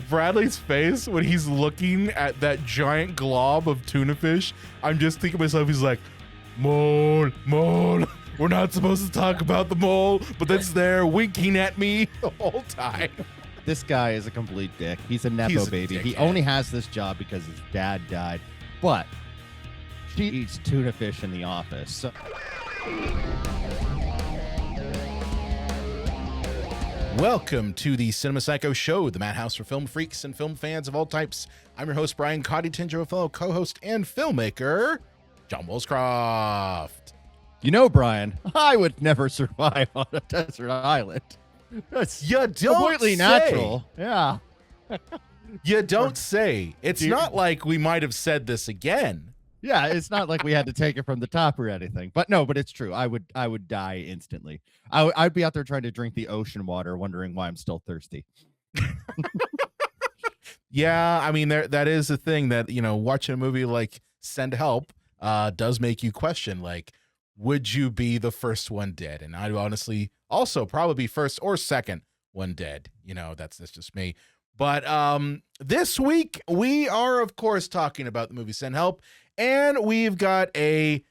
Bradley's face when he's looking at that giant glob of tuna fish, I'm just thinking to myself, he's like, mole, we're not supposed to talk about the mole, but that's there winking at me the whole time. This guy is a complete dick. He's a nepo baby. He only has this job because his dad died, but she eats tuna fish in the office. So welcome to the Cinema Psycho Show, the madhouse for film freaks and film fans of all types. I'm your host, Brian Cotty, a fellow co-host and filmmaker, John Wollscroft. You know, Brian, I would never survive on a desert island. That's completely natural. Yeah. You don't say. It's not like we might have said this again. Yeah, it's not like we had to take it from the top or anything. But no, but it's true. I would die instantly. I'd be out there trying to drink the ocean water, wondering why I'm still thirsty. Yeah, I mean, that is a thing that, you know, watching a movie like Send Help does make you question, like, would you be the first one dead? And I'd honestly also probably be first or second one dead. You know, that's just me. But this week we are, of course, talking about the movie Send Help, and we've got a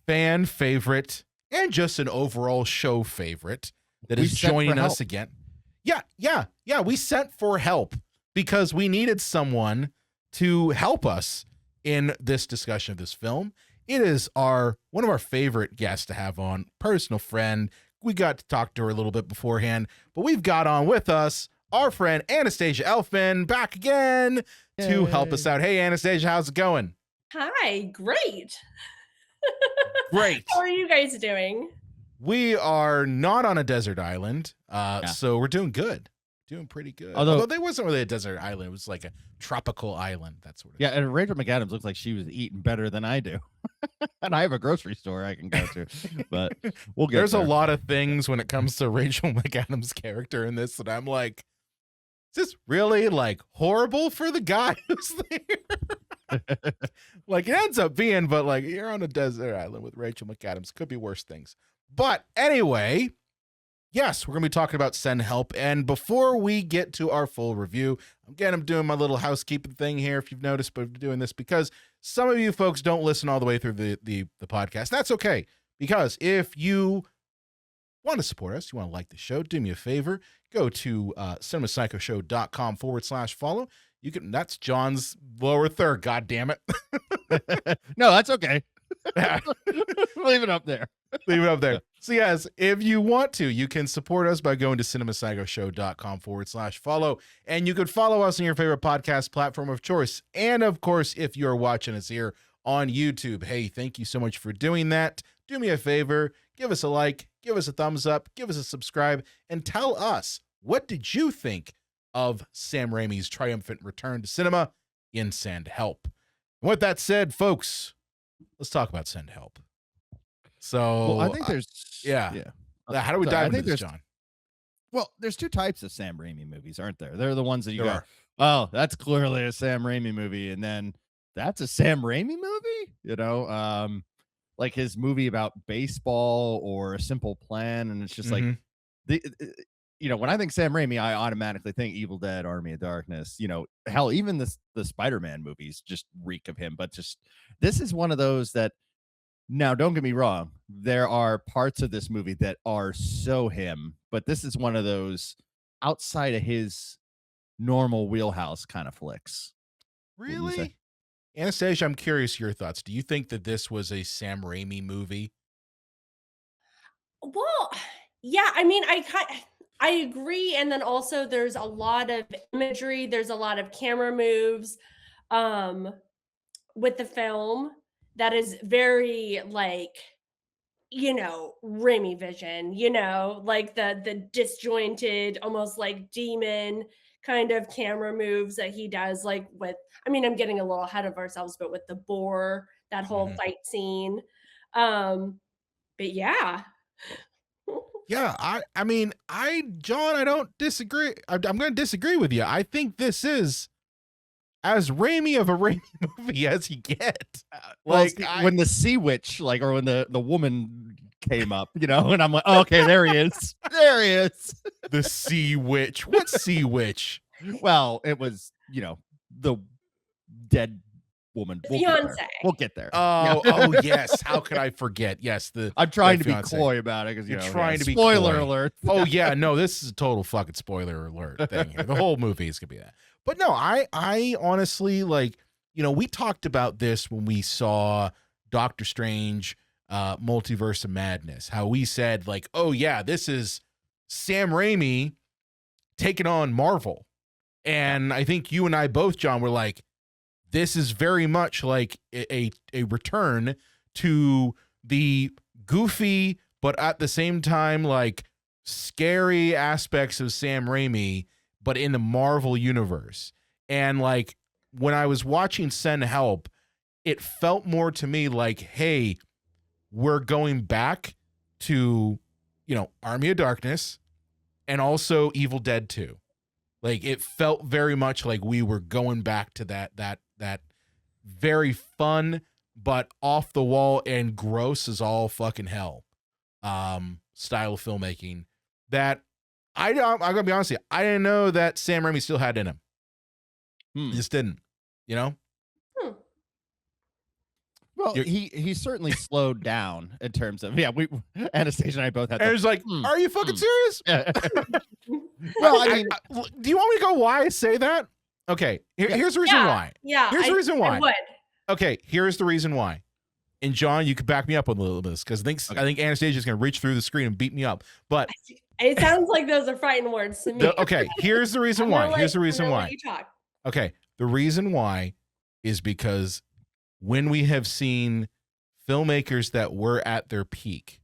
fan favorite and just an overall show favorite that is joining us again. Yeah. We sent for help because we needed someone to help us in this discussion of this film. It is one of our favorite guests to have on, personal friend. We got to talk to her a little bit beforehand, but we've got on with us our friend Anastasia Elfman back again to help us out. Hey, Anastasia, how's it going? Hi, great. Great. How are you guys doing? We are not on a desert island, so we're doing good. Doing pretty good. Although there wasn't really a desert island. It was like a tropical island, that sort of thing. And Rachel McAdams looks like she was eating better than I do. And I have a grocery store I can go to. But we'll get There's there. a lot of things when it comes to Rachel McAdams' character in this that I'm like, is this really like horrible for the guy who's there? Like it ends up being, but like you're on a desert island with Rachel McAdams. Could be worse things. But anyway, yes, we're going to be talking about Send Help. And before we get to our full review, again, I'm doing my little housekeeping thing here, if you've noticed, but I'm doing this because some of you folks don't listen all the way through the podcast. That's okay, because if you want to support us, you want to like the show, do me a favor, go to cinemapsychoshow.com/follow. You can, that's John's lower third, God damn it. No, that's okay. Leave it up there. Leave it up there. So yes, if you want to, you can support us by going to cinemapsychoshow.com/follow. And you could follow us on your favorite podcast platform of choice. And of course, if you're watching us here on YouTube, hey, thank you so much for doing that. Do me a favor, give us a like, give us a thumbs up, give us a subscribe, and tell us, what did you think of Sam Raimi's triumphant return to cinema in Send Help? And with that said, folks, let's talk about Send Help. So well, I think there's How do we dive into this, John? Well, there's two types of Sam Raimi movies, aren't there? They're the ones that you go, oh, that's clearly a Sam Raimi movie, and then that's a Sam Raimi movie, you know, like his movie about baseball or A Simple Plan, and it's just like you know, when I think Sam Raimi, I automatically think Evil Dead, Army of Darkness. You know, hell, even the Spider-Man movies just reek of him. But just this is one of those that. Now, don't get me wrong. There are parts of this movie that are so him, but this is one of those outside of his normal wheelhouse kind of flicks. Really? Anastasia, I'm curious your thoughts. Do you think that this was a Sam Raimi movie? Well, yeah, I mean, I agree. And then also there's a lot of imagery, there's a lot of camera moves with the film that is very like, you know, Raimi vision, you know, like the disjointed, almost like demon kind of camera moves that he does, like with, I mean, I'm getting a little ahead of ourselves, but with the boar, that whole fight scene. But yeah. Yeah, I mean, John, I don't disagree. I'm going to disagree with you. I think this is as Raimi of a Raimi movie as you get. Like when the sea witch, like, or when the woman came up, you know, and I'm like, oh, okay, there he is. There he is. The sea witch. What sea witch? Well, it was, the dead woman. The We'll get there. fiancé. We'll get there. Oh yes. How could I forget? Yes, I'm trying to be fiancé. coy about it because You're trying to be spoiler coy. alert. Oh yeah, no, this is a total fucking spoiler alert thing here. The whole movie is gonna be that. But no, I honestly we talked about this when we saw Doctor Strange, Multiverse of Madness. How we said oh yeah, this is Sam Raimi taking on Marvel, and I think you and I both, John, were like, this is very much like a return to the goofy, but at the same time, scary aspects of Sam Raimi, but in the Marvel universe. And when I was watching Send Help, it felt more to me like, hey, we're going back to, Army of Darkness and also Evil Dead 2. It felt very much like we were going back to that very fun, but off the wall and gross as all fucking hell style of filmmaking that I'm gonna be honest with you, I didn't know that Sam Raimi still had in him. He just didn't, Well, he certainly slowed down in terms of Anastasia and I both had. And it was like, are you fucking serious? Well, I mean, do you want me to go why I say that? Okay, here's the reason why. Yeah, here's the reason why. I would. Okay, here's the reason why. And John, you could back me up on a little bit because I think Anastasia is going to reach through the screen and beat me up. But it sounds like those are fighting words to me. Okay, here's the reason why. Here's the reason why. You talk. Okay, the reason why is because when we have seen filmmakers that were at their peak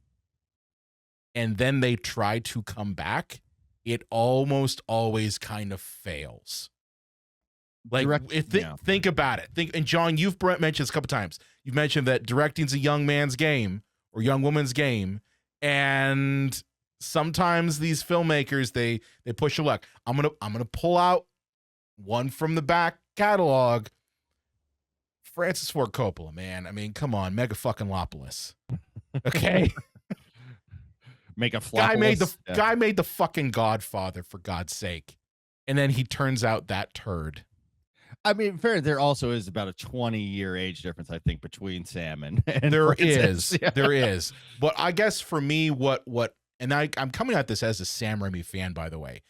and then they try to come back, it almost always kind of fails. Think about it. And John, you've mentioned this a couple times. You've mentioned that directing's a young man's game or young woman's game, and sometimes these filmmakers they push your luck. I'm gonna pull out one from the back catalog. Francis Ford Coppola, man. I mean, come on, Mega fucking Lopolis. Okay. Make a guy made the fucking Godfather, for God's sake. And then he turns out that turd. I mean, fair. There also is about a 20-year age difference, I think, between Sam and there Francis. is. There is. But I guess for me, and I'm coming at this as a Sam Raimi fan, by the way.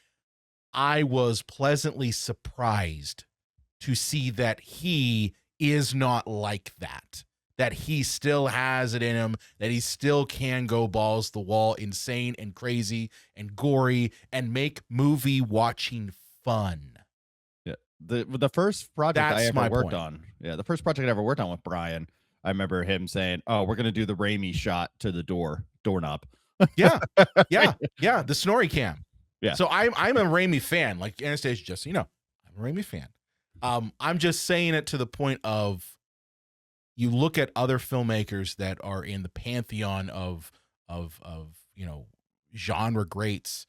I was pleasantly surprised to see that he is not like that he still has it in him, that he still can go balls to the wall, insane and crazy and gory and make movie watching fun. Yeah. The first project I ever worked point. on. Yeah. The first project I ever worked on with Brian, I remember him saying, "Oh, we're going to do the Raimi shot to the doorknob." Yeah. The Snorri cam. Yeah. So I'm a Raimi fan, like Anastasia, just so you know, I'm a Raimi fan. I'm just saying it to the point of you look at other filmmakers that are in the pantheon of genre greats,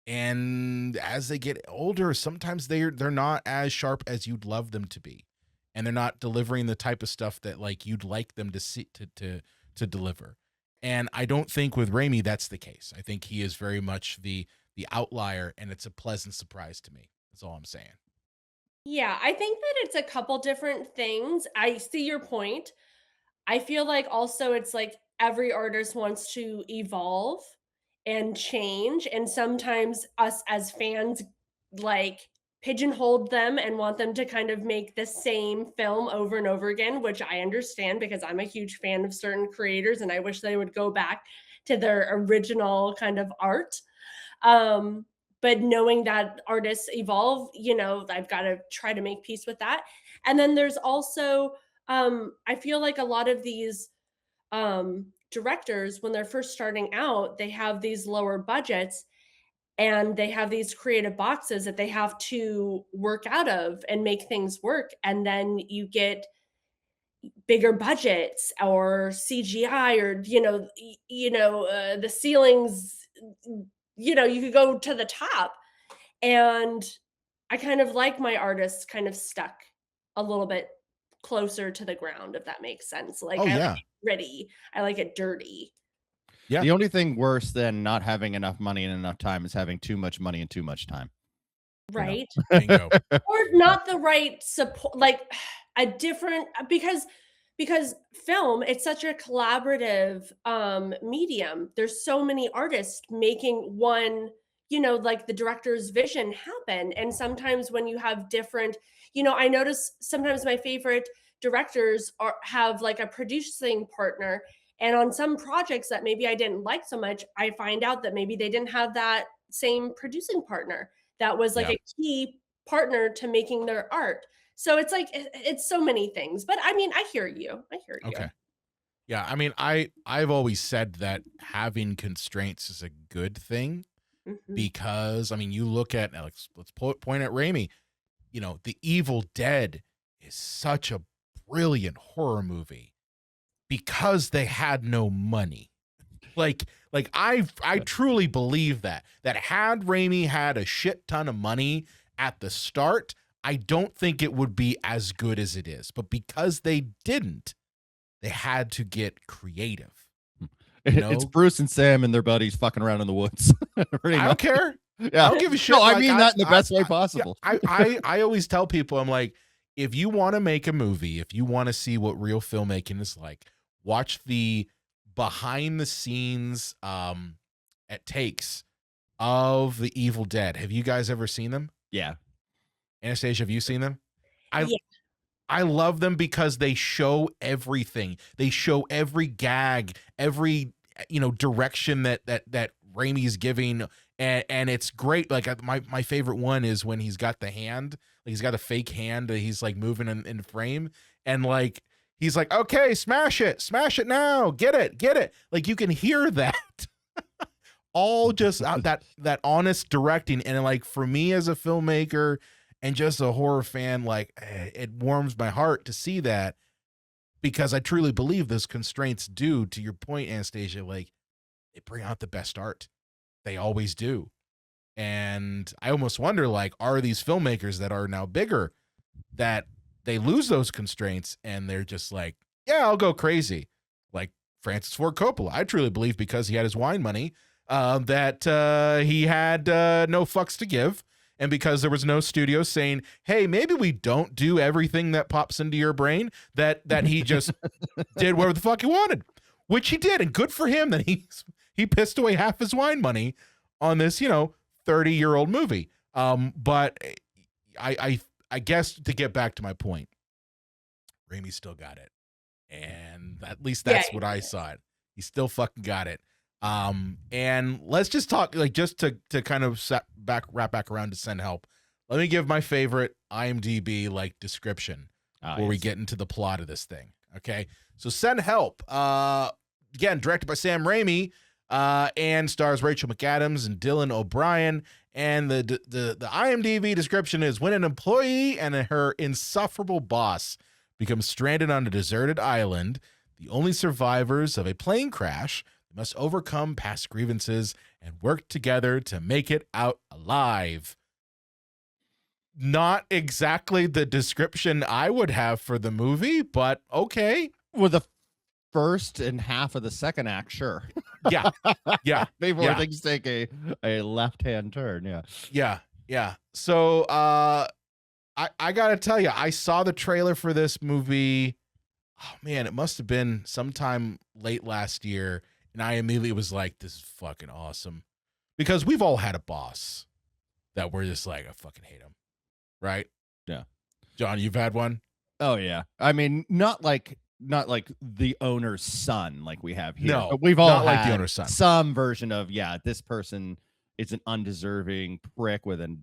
and as they get older, sometimes they're not as sharp as you'd love them to be, and they're not delivering the type of stuff that you'd like them to see to deliver. And I don't think with Raimi that's the case. I think he is very much the outlier, and it's a pleasant surprise to me. That's all I'm saying. Yeah, I think that it's a couple different things. I see your point. I feel like also it's like every artist wants to evolve and change. And sometimes us as fans pigeonhole them and want them to kind of make the same film over and over again, which I understand because I'm a huge fan of certain creators and I wish they would go back to their original kind of art. But knowing that artists evolve, I've got to try to make peace with that. And then there's also, I feel like a lot of these directors, when they're first starting out, they have these lower budgets and they have these creative boxes that they have to work out of and make things work. And then you get bigger budgets or CGI or, the ceilings, you could go to the top. And I kind of like my artists kind of stuck a little bit closer to the ground, if that makes sense. Like I like it gritty. I like it dirty. Yeah. The only thing worse than not having enough money and enough time is having too much money and too much time. right? Bingo. Or not the right support, like a different, because film, it's such a collaborative medium. There's so many artists making one, like the director's vision happen. And sometimes when you have different, I notice sometimes my favorite directors have like a producing partner, and on some projects that maybe I didn't like so much, I find out that maybe they didn't have that same producing partner that was like Yeah. a key partner to making their art. So it's like it's so many things. But I mean, I hear you. I hear you. Okay. Yeah, I mean, I've always said that having constraints is a good thing Mhm. because I mean, you look at let's point at Raimi. The Evil Dead is such a brilliant horror movie because they had no money. Like I truly believe that had Raimi had a shit ton of money at the start, I don't think it would be as good as it is. But because they didn't, they had to get creative. It's Bruce and Sam and their buddies fucking around in the woods. Pretty I much. don't care. Yeah. I don't give a shit. No, I Like, mean that in the best way yeah, possible. I always tell people, I'm like, if you want to make a movie, if you want to see what real filmmaking is like, watch the behind the scenes at takes of the Evil Dead. Have you guys ever seen them? Yeah. Anastasia, have you seen them? Yeah. I love them because they show everything. They show every gag, every direction that Raimi is giving, and it's great. Like my favorite one is when he's got the hand, like he's got a fake hand that he's like moving in frame, and like he's like, okay, smash it now, get it. Like you can hear that. All just that honest directing, and like for me as a filmmaker and just a horror fan, like it warms my heart to see that, because I truly believe those constraints do, to your point, Anastasia, like they bring out the best art. They always do. And I almost wonder, like, are these filmmakers that are now bigger that they lose those constraints and they're just like, yeah, I'll go crazy. Like Francis Ford Coppola. I truly believe because he had his wine money, that he had no fucks to give. And because there was no studio saying, hey, maybe we don't do everything that pops into your brain, that he just did whatever the fuck he wanted, which he did. And good for him that he pissed away half his wine money on this, 30-year-old movie. But I guess to get back to my point, Raimi still got it. And at least that's what I saw it. He still fucking got it. And let's just talk, like, just to kind of wrap back around to Send Help. Let me give my favorite IMDb like description before we get into the plot of this thing. Okay. So Send Help, again, directed by Sam Raimi, and stars Rachel McAdams and Dylan O'Brien. And the IMDb description is: when an employee and her insufferable boss become stranded on a deserted island, the only survivors of a plane crash must overcome past grievances and work together to make it out alive. Not exactly the description I would have for the movie, but okay. With the first and half of the second act, sure. Yeah. Before things take a left-hand turn, Yeah. So I gotta tell you, I saw the trailer for this movie. Oh man, it must have been sometime late last year. And I immediately was like, this is fucking awesome. Because we've all had a boss that we're just like, I fucking hate him. Right? Yeah. John, you've had one? Oh, yeah. I mean, not like the owner's son like we have here. No, but we've all not had like the owner's son. Some version of, this person is an undeserving prick with a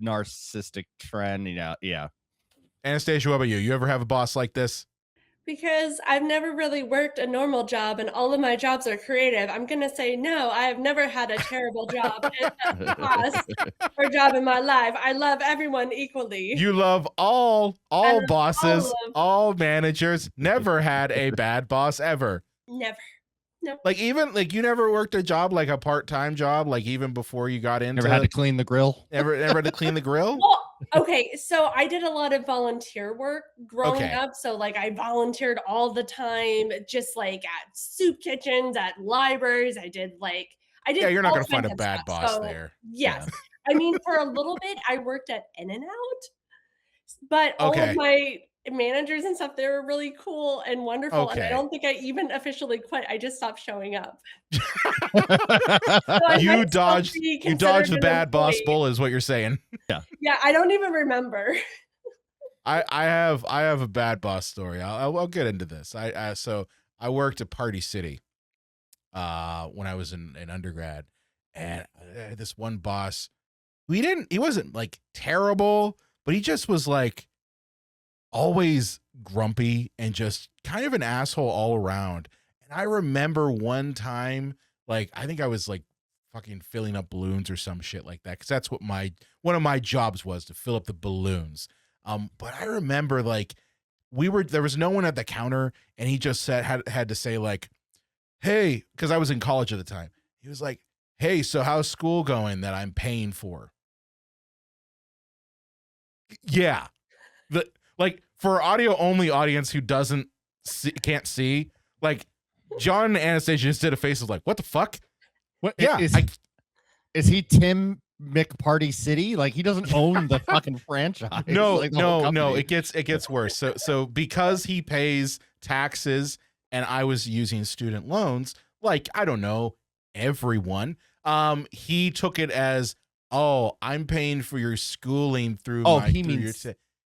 narcissistic trend. Yeah. Anastasia, what about you? You ever have a boss like this? Because I've never really worked a normal job and all of my jobs are creative, I'm going to say no, I have never had a terrible job or job in my life. I love everyone equally. You love all bosses, all managers. Never had a bad boss ever. Never. No. Like even like you never worked a job, like a part-time job, like even before you got into. Never had to clean the grill. Never had to clean the grill. Well, okay, so I did a lot of volunteer work growing up. So like I volunteered all the time, just like at soup kitchens, at libraries. I did. Yeah, you're not all gonna find kinds a of bad stuff. boss So, there. Yes. Yeah. I mean, for a little bit, I worked at In-N-Out, but all of Okay. my managers and stuff, they were really cool and wonderful, and I Okay. don't think I even officially quit. I just stopped showing up. So I You might still dodged be you considered dodged the an bad boss employee. bull is what you're saying. Yeah, I don't even remember. I have a bad boss story. I'll get into this. So I worked at Party City when I was in undergrad, and I had this one boss who he wasn't like terrible, but he just was like always grumpy and just kind of an asshole all around. And I remember one time, like I think I was like fucking filling up balloons or some shit like that, because that's what one of my jobs was, to fill up the balloons. But I remember like there was no one at the counter, and he just had to say like, "Hey," because I was in college at the time. He was like, "Hey, so how's school going that I'm paying for?" Yeah, like for audio only audience who can't see, like John and Anastasia just did a face of like, "What the fuck?" What Yeah, is he Tim McParty City? Like he doesn't own the fucking franchise. No, like, the whole no. company. It gets worse. So because he pays taxes and I was using student loans, like I don't know, everyone, he took it as, "Oh, I'm paying for your schooling through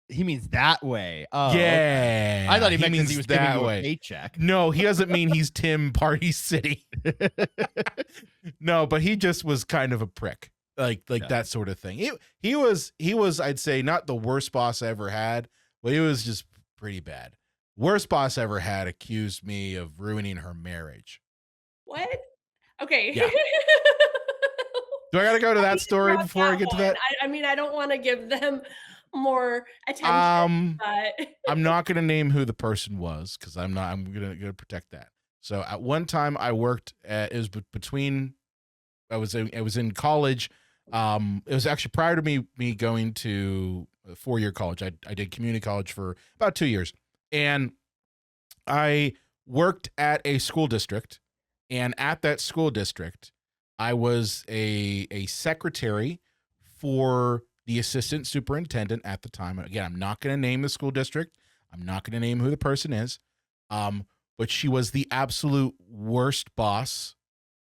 he means that way. Oh, yeah." okay. I thought he meant because means he was giving that you way. a paycheck. No, he doesn't mean he's Tim Party City. No, but he just was kind of a prick. Like that sort of thing. He was I'd say not the worst boss I ever had, but he was just pretty bad. Worst boss I ever had accused me of ruining her marriage. What? Okay. Yeah. Do I got to go to that story before I get to that? I mean, I don't want to give them more attention, but I'm not going to name who the person was, because I'm going to protect that. So at one time I worked at, it was between, I was in college. It was actually prior to me going to a 4-year college. I did community college for about 2 years, and I worked at a school district, and at that school district, I was a secretary for the assistant superintendent at the time. Again, I'm not going to name the school district. I'm not going to name who the person is. But she was the absolute worst boss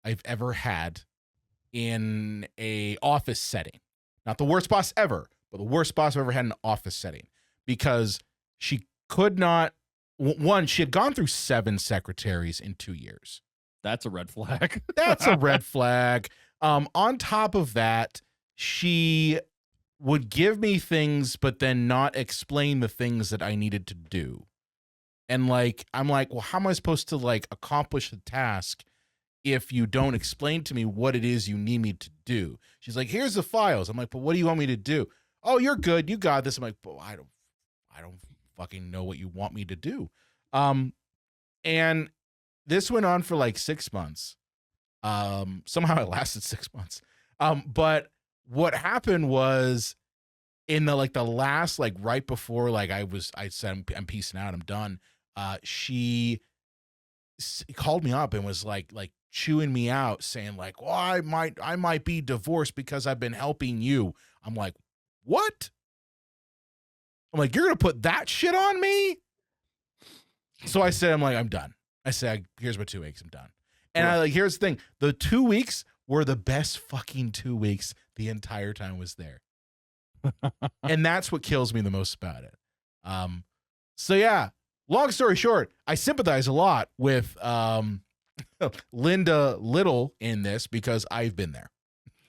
I've ever had in a office setting. Not the worst boss ever, but the worst boss I've ever had in an office setting, because she could not, she had gone through 7 secretaries in 2 years. That's a red flag. That's a red flag. On top of that, she would give me things, but then not explain the things that I needed to do. And like, I'm like, well, how am I supposed to like accomplish the task if you don't explain to me what it is you need me to do? She's like, here's the files. I'm like, but what do you want me to do? Oh, you're good. You got this. I'm like, but I don't fucking know what you want me to do. And this went on for like 6 months. Somehow it lasted 6 months. But what happened was, in the last, like right before, like I said, I'm peacing out, I'm done. She called me up and was like chewing me out, saying like, well, I might be divorced because I've been helping you. I'm like, what? I'm like, you're going to put that shit on me? So I said, I'm done. I said, here's my 2 weeks. I'm done. And here's the thing. The 2 weeks were the best fucking 2 weeks the entire time I was there. And that's what kills me the most about it. So yeah, long story short, I sympathize a lot with Liddle in this, because I've been there,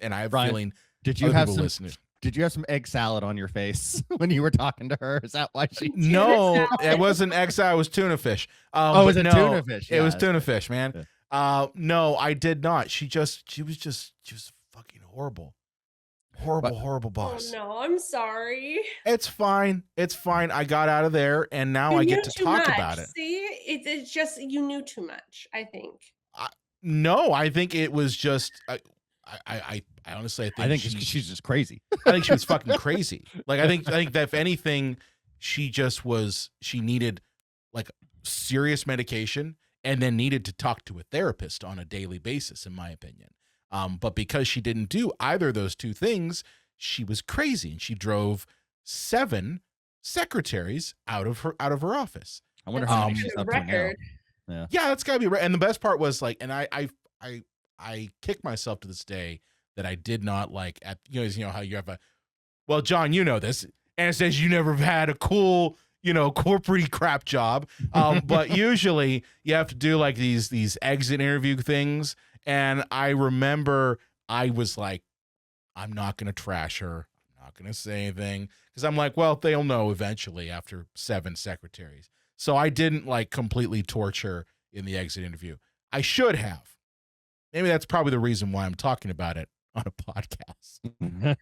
and I have a feeling. Did you have some egg salad on your face when you were talking to her? Is that why she? No, it wasn't egg salad. It was tuna fish. Oh, it was tuna fish. It was tuna fish, man. Yeah. No, I did not. She was fucking horrible. Horrible boss. Oh no, I'm sorry. It's fine. I got out of there, and now I get to talk about it. See, it's just you knew too much, I think. No, I think it was just I honestly I think she's just crazy. I think she was fucking crazy. Like I think that if anything, she needed like serious medication, and then needed to talk to a therapist on a daily basis, in my opinion. But because she didn't do either of those two things, she was crazy, and she drove 7 secretaries out of her office. I wonder That's how a many she's good up to now. record. Yeah, that's gotta be right. And the best part was like, and I kick myself to this day that I did not like at you know how you have a, well, John, you know this, Anastasia, you never had a cool, corporate crap job. But usually you have to do like these exit interview things. And I remember I was like, I'm not gonna trash her. I'm not gonna say anything, because I'm like, well, they'll know eventually after 7 secretaries. So I didn't like completely torture in the exit interview. I should have. Maybe that's probably the reason why I'm talking about it on a podcast.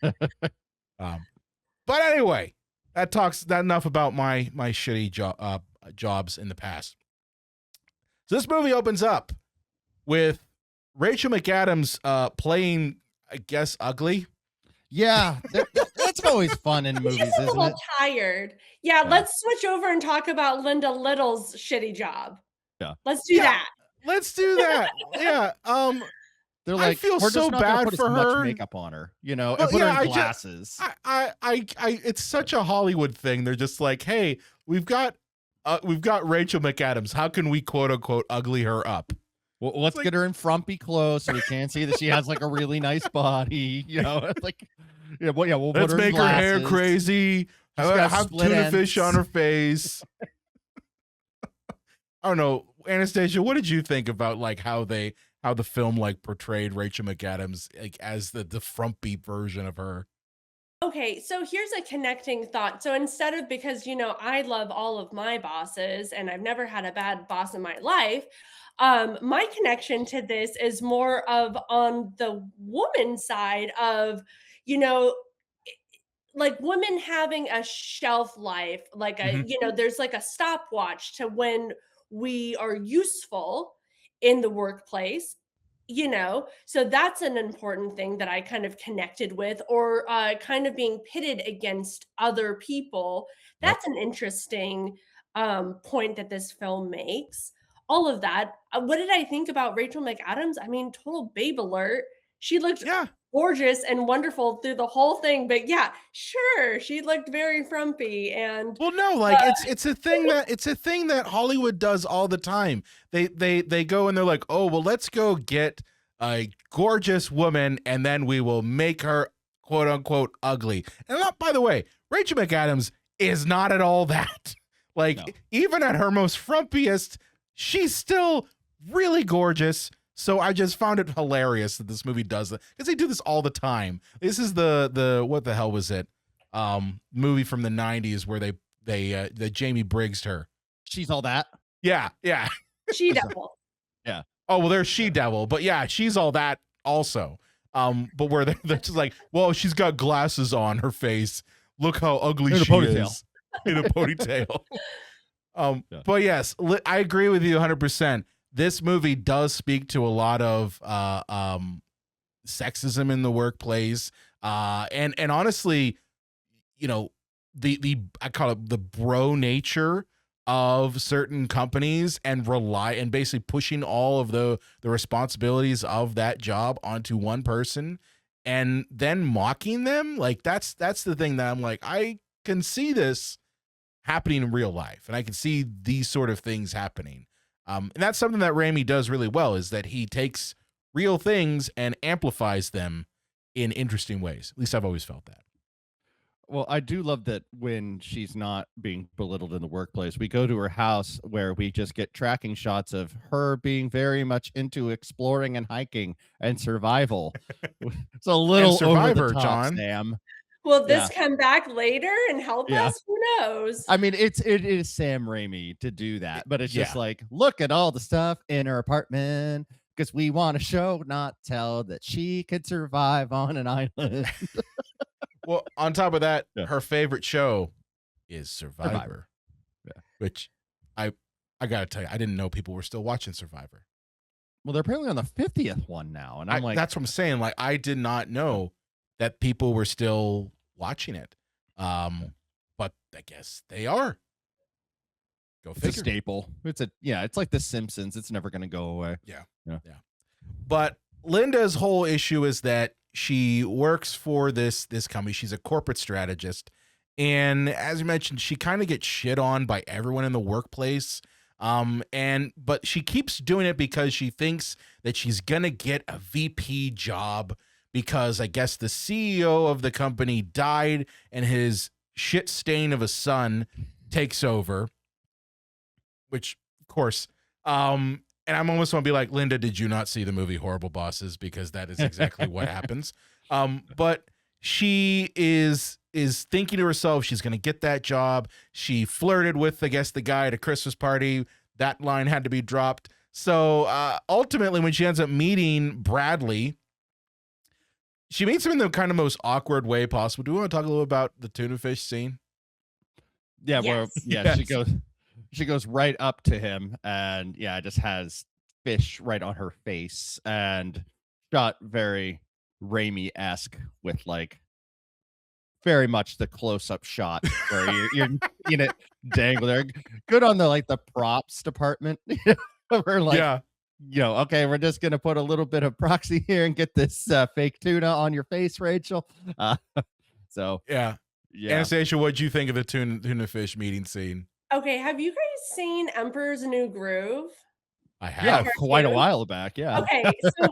But anyway, that enough about my shitty jobs in the past. So this movie opens up with Rachel McAdams playing, I guess, ugly. Yeah, that's always fun in movies, She's a isn't little it? tired. Yeah, let's switch over and talk about Linda Liddle's shitty job. Yeah. Let's do that. Let's do that. Yeah. They're I like, feel we're just so not gonna bad put for as much her. makeup on her, and Well, put her yeah, in glasses. I it's such a Hollywood thing. They're just like, hey, we've got Rachel McAdams. How can we quote unquote ugly her up? Well, let's get her in frumpy clothes so we can see that she has like a really nice body. Like, we'll put Let's her in make her hair glasses. crazy. Have split tuna ends. fish on her face. I don't know, Anastasia, what did you think about like how the film like portrayed Rachel McAdams like as the frumpy version of her? Okay, so here's a connecting thought. So instead of, because I love all of my bosses and I've never had a bad boss in my life, my connection to this is more of on the woman side of, you know, like women having a shelf life, like there's like a stopwatch to when we are useful in the workplace. So that's an important thing that I kind of connected with, or kind of being pitted against other people. Yep. That's an interesting point that this film makes. All of that. What did I think about Rachel McAdams? I mean, total babe alert. She looked gorgeous and wonderful through the whole thing, but yeah, sure, she looked very frumpy. And well, no, like it's a thing that Hollywood does all the time. They go and they're like, oh well, let's go get a gorgeous woman and then we will make her quote unquote ugly. And by the way, Rachel McAdams is not at all that. Like, even at her most frumpiest, she's still really gorgeous. So I just found it hilarious that this movie does that, because they do this all the time. This is the what the hell was it? Movie from the 90s where they Jamie Briggs'd her. She's all that. Yeah. She Devil. Yeah. Oh well, there's She Devil, but yeah, she's all that also. But where they're just like, well, she's got glasses on her face. Look how ugly she is in a ponytail. But yes, I agree with you 100%. This movie does speak to a lot of sexism in the workplace, and honestly, the I call it the bro nature of certain companies, and basically pushing all of the responsibilities of that job onto one person, and then mocking them. Like that's the thing that I'm like, I can see this happening in real life, and I can see these sort of things happening. And that's something that Raimi does really well, is that he takes real things and amplifies them in interesting ways. At least I've always felt that. Well, I do love that when she's not being belittled in the workplace, we go to her house where we just get tracking shots of her being very much into exploring and hiking and survival. It's a little Survivor, over the top, John. Sam. Will this come back later and help us? Who knows? I mean, it is Sam Raimi to do that, but it's just like, look at all the stuff in her apartment, because we want to show, not tell, that she could survive on an island. Well, on top of that, her favorite show is Survivor. Yeah. Which I gotta tell you, I didn't know people were still watching Survivor. Well, they're apparently on the 50th one now, and I'm like, that's what I'm saying. Like, I did not know that people were still watching it. But I guess they are. Go figure. It's a staple. It's like The Simpsons. It's never going to go away. Yeah. But Linda's whole issue is that she works for this company. She's a corporate strategist. And as you mentioned, she kind of gets shit on by everyone in the workplace. But she keeps doing it because she thinks that she's gonna get a VP job because I guess the CEO of the company died and his shit stain of a son takes over. Which, of course, and I'm almost want to be like, Linda, did you not see the movie Horrible Bosses? Because that is exactly what happens. But she is thinking to herself, she's going to get that job. She flirted with, I guess, the guy at a Christmas party. That line had to be dropped. So ultimately, when she ends up meeting Bradley, she meets him in the kind of most awkward way possible. Do we want to talk a little about the tuna fish scene? Yeah, Yes. she goes right up to him and just has fish right on her face and shot very Raimi-esque with like very much the close-up shot where you're seeing it dangle there. Good on the props department. We're like, okay, we're just gonna put a little bit of proxy here and get this fake tuna on your face, Rachel. So yeah. Anastasia, what'd you think of the tuna fish meeting scene? Okay, have you guys seen Emperor's New Groove? I have. Yeah, quite a while back. Yeah. Okay, so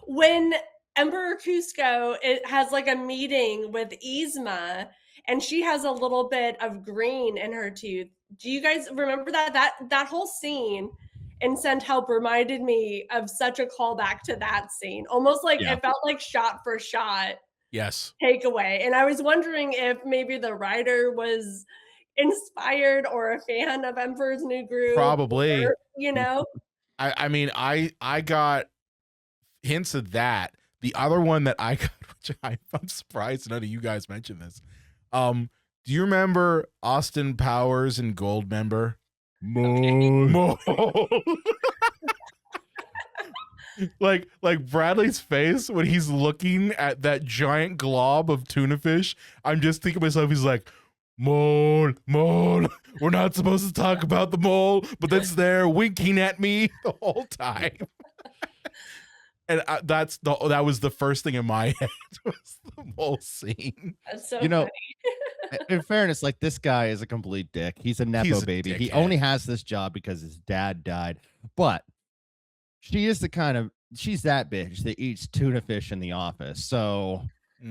when Emperor Cusco has like a meeting with Yzma, and she has a little bit of green in her tooth. Do you guys remember that whole scene in Send Help reminded me of such a callback to that scene? Almost like it felt like shot for shot. Yes. Takeaway. And I was wondering if maybe the writer was inspired or a fan of Emperor's New Groove. Probably. Or, I mean, I got hints of that. The other one that I got, which I'm surprised none of you guys mentioned this. Do you remember Austin Powers and Goldmember? More. like Bradley's face when he's looking at that giant glob of tuna fish. I'm just thinking to myself, he's like, mole, we're not supposed to talk about the mole, but that's there winking at me the whole time. And that was the first thing in my head was the mole scene. That's so funny. In fairness, like this guy is a complete dick. He's a nepo baby. He only has this job because his dad died. But she's that bitch that eats tuna fish in the office. So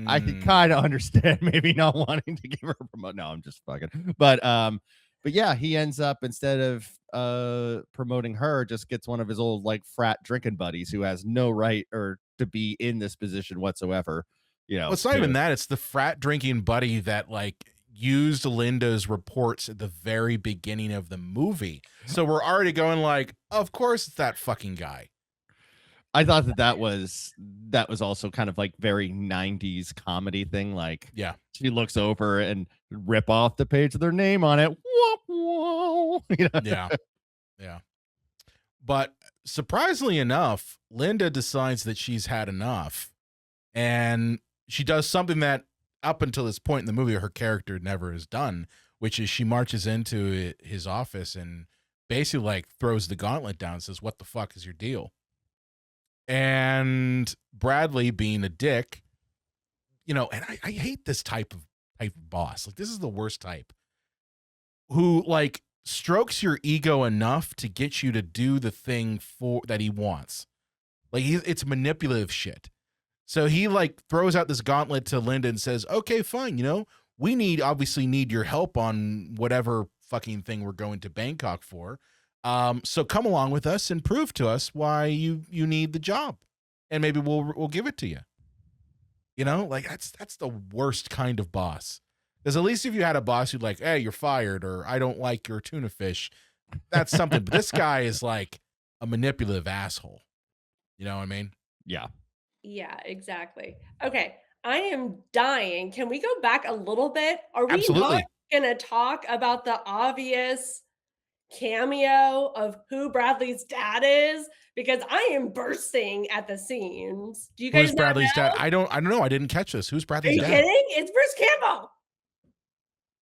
I can kind of understand maybe not wanting to give her a promote. No, I'm just fucking. But yeah, he ends up, instead of promoting her, just gets one of his old like frat drinking buddies who has no right or to be in this position whatsoever. Well, it's not even that. It's the frat drinking buddy that like used Linda's reports at the very beginning of the movie. So we're already going like, of course it's that fucking guy. I thought that was also kind of like very 90s comedy thing. Like, she looks over and rip off the page with their name on it. Yeah. But surprisingly enough, Linda decides that she's had enough, and she does something that up until this point in the movie her character never has done, which is she marches into his office and basically like throws the gauntlet down and says, "What the fuck is your deal?" And Bradley, being a dick, and I hate this type of boss. Like, this is the worst type, who like strokes your ego enough to get you to do the thing that he wants. Like, it's manipulative shit. So he like throws out this gauntlet to Linda and says, "Okay, fine. We obviously need your help on whatever fucking thing we're going to Bangkok for. So come along with us and prove to us why you need the job, and maybe we'll give it to you." Like that's the worst kind of boss. Because at least if you had a boss who'd like, "Hey, you're fired," or "I don't like your tuna fish," that's something. But this guy is like a manipulative asshole. You know what I mean? Yeah. Yeah, exactly. Okay, I am dying. Can we go back a little bit? Are we Absolutely. not going to talk about the obvious cameo of who Bradley's dad is? Because I am bursting at the seams. Do you guys Who's Bradley's know? dad? I don't know. I didn't catch this. Who's Are Bradley's you dad? kidding? It's Bruce Campbell.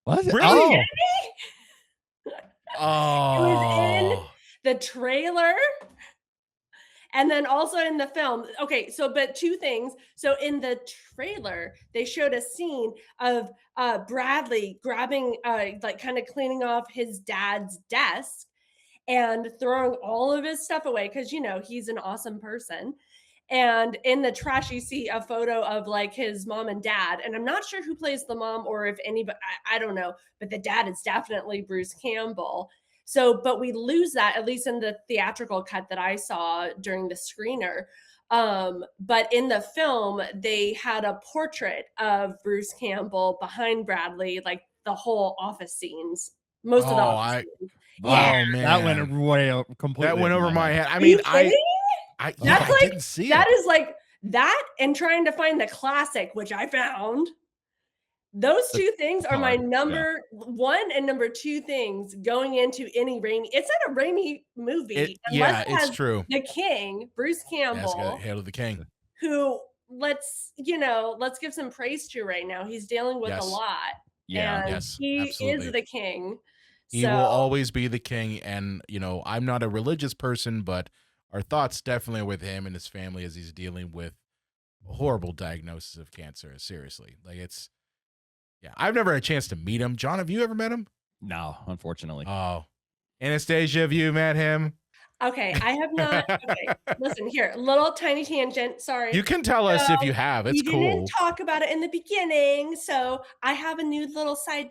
What? Really? Are you kidding me? Oh. It was in the trailer. And then also in the film, okay, so but two things. So in the trailer, they showed a scene of Bradley grabbing, like kind of cleaning off his dad's desk and throwing all of his stuff away because he's an awesome person. And in the trash, you see a photo of like his mom and dad. And I'm not sure who plays the mom or if anybody, I don't know, but the dad is definitely Bruce Campbell. So, but we lose that, at least in the theatrical cut that I saw during the screener. But in the film, they had a portrait of Bruce Campbell behind Bradley, like the whole office scenes, most of the office scenes. Yeah. Oh man, that went way completely. That went over my head. I Are mean, you kidding? I That's like didn't see that it. is like that and trying to find the classic, which I found. Those two things are my number one and number two things going into any Raimi. It's not a Raimi movie unless it has true. the king, Bruce Campbell, Hail to the king. who let's give some praise to right now. He's dealing with a lot. Yeah. And Yes, he absolutely. is the king. He will always be the king. And, I'm not a religious person, but our thoughts definitely are with him and his family as he's dealing with a horrible diagnosis of cancer. Seriously. Like I've never had a chance to meet him. John, have you ever met him? No, unfortunately. Oh, Anastasia, have you met him? Okay, I have not. Okay, listen here, little tiny tangent. Sorry. You can tell us if you have. It's we cool. didn't talk about it in the beginning, so I have a new little side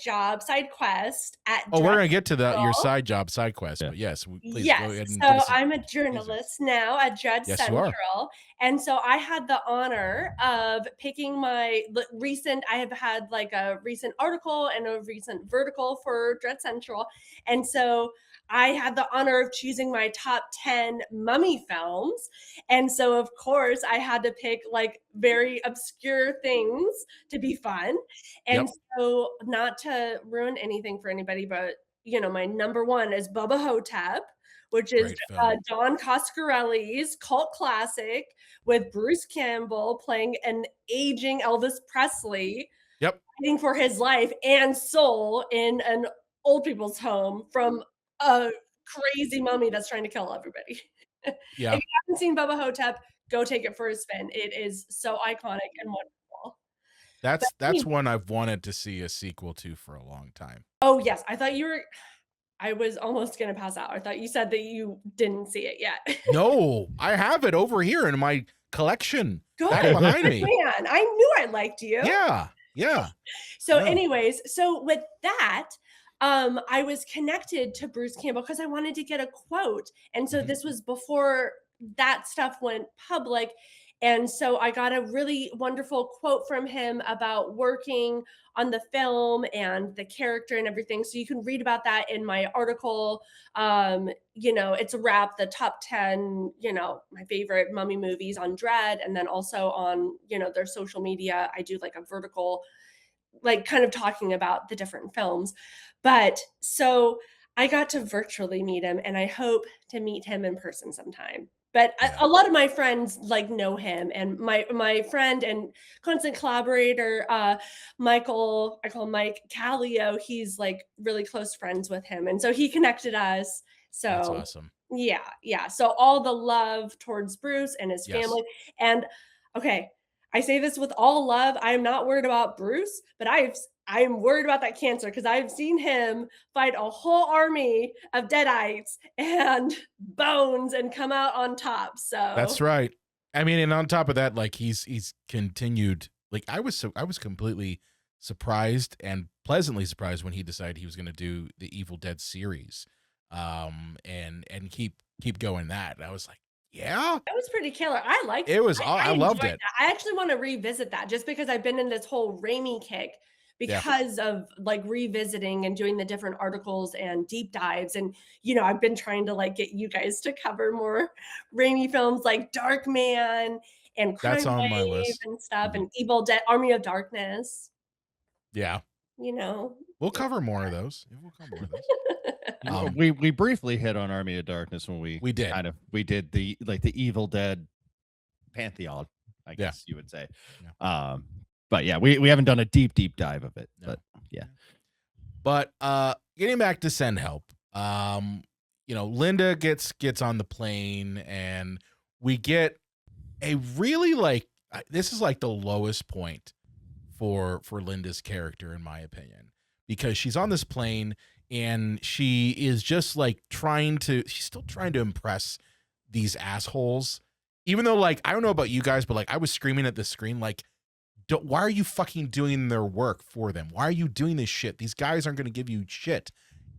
quest at. Oh, we're gonna get to your side quest, but yes, please go ahead and. So I'm a journalist now at Dread Central, and so I had the honor of picking my recent. I have had like a recent article and a recent vertical for Dread Central, and so I had the honor of choosing my top 10 mummy films. And so, of course, I had to pick like very obscure things to be fun. And so, not to ruin anything for anybody, but my number one is Bubba Hotep, which is Don Coscarelli's cult classic with Bruce Campbell playing an aging Elvis Presley. Fighting for his life and soul in an old people's home from a crazy mummy that's trying to kill everybody. Yeah. If you haven't seen Bubba Hotep, go take it for a spin. It is so iconic and wonderful. That's one I've wanted to see a sequel to for a long time. Oh yes, I was almost gonna pass out. I thought you said that you didn't see it yet. No, I have it over here in my collection. Good. Back behind me. Man, I knew I liked you. Yeah. So anyways, so with that, I was connected to Bruce Campbell because I wanted to get a quote. And so this was before that stuff went public. And so I got a really wonderful quote from him about working on the film and the character and everything. So you can read about that in my article. It's a wrap, the top 10, my favorite mummy movies on Dread. And then also on, their social media, I do like a vertical, like kind of talking about the different films. But so I got to virtually meet him and I hope to meet him in person sometime. But a lot of my friends like know him, and my friend and constant collaborator, Michael, I call him Mike Callio, he's like really close friends with him. And so he connected us. So that's awesome. Yeah. So all the love towards Bruce and his family. And okay, I say this with all love. I'm not worried about Bruce, but I'm worried about that cancer because I've seen him fight a whole army of deadites and bones and come out on top. So that's right. I mean, and on top of that, like he's continued. Like I was completely surprised and pleasantly surprised when he decided he was going to do the Evil Dead series, and keep going that. And I was like, yeah, that was pretty killer. I liked it. I loved it. That. I actually want to revisit that just because I've been in this whole Raimi kick because of like revisiting and doing the different articles and deep dives. And, I've been trying to like get you guys to cover more Raimi films like Darkman and Crime That's on Wave my list and stuff and Evil Dead, Army of Darkness. Yeah. We'll cover more of those. We briefly hit on Army of Darkness when we did the Evil Dead pantheon, I guess you would say. But yeah, we haven't done a deep dive of it. No. But yeah. But getting back to Send Help, Linda gets on the plane and we get a really like this is like the lowest point for Linda's character, in my opinion, because she's on this plane and she is just like she's still trying to impress these assholes, even though, like, I don't know about you guys, but like I was screaming at the screen like, why are you fucking doing their work for them? Why are you doing this shit? These guys aren't going to give you shit.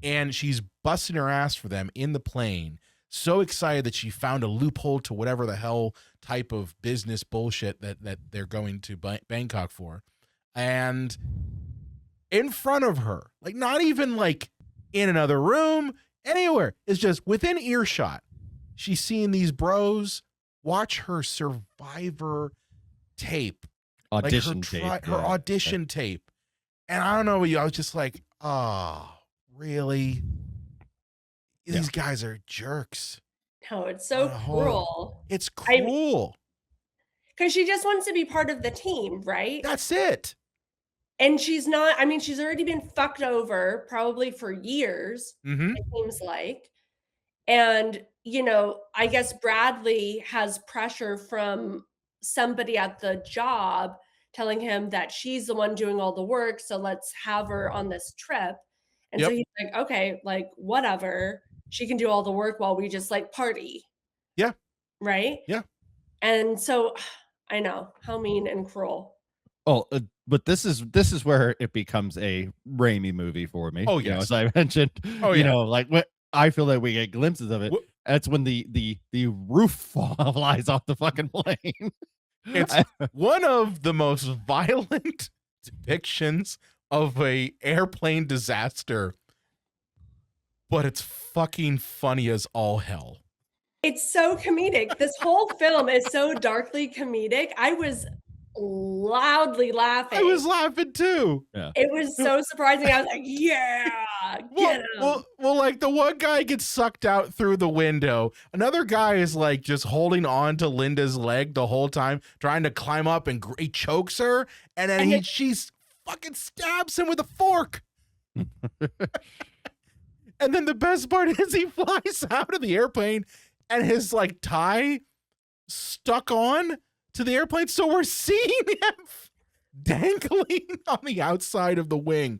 And she's busting her ass for them in the plane, so excited that she found a loophole to whatever the hell type of business bullshit that they're going to Bangkok for. And in front of her, like not even like in another room, anywhere, it's just within earshot, she's seeing these bros watch her Survivor tape. Audition like her audition tape. And I don't know what I was just like, oh, really? These guys are jerks. No, it's so cruel. It's cruel. Because she just wants to be part of the team, right? That's it. And she's not, I mean, she's already been fucked over probably for years, it seems like. And, you know, I guess Bradley has pressure from somebody at the job telling him that she's the one doing all the work, so let's have her on this trip. And so he's like, okay, like, whatever. She can do all the work while we just like party. Yeah. Right? Yeah. And so I know, how mean and cruel. Oh, but this is where it becomes a Raimi movie for me. Oh, you know, yes. as I mentioned. Oh, you yeah. know, like what I feel like we get glimpses of it. That's when the roof flies off the fucking plane. It's one of the most violent depictions of a airplane disaster, but it's fucking funny as all hell. It's so comedic. This whole film is so darkly comedic. I was loudly laughing. I was laughing too. Yeah. It was so surprising. I was like, yeah, get him. Well, like the one guy gets sucked out through the window. Another guy is like just holding on to Linda's leg the whole time, trying to climb up, and he chokes her. And then she's fucking stabs him with a fork. And then the best part is he flies out of the airplane and his like tie stuck on to the airplane, so we're seeing him dangling on the outside of the wing.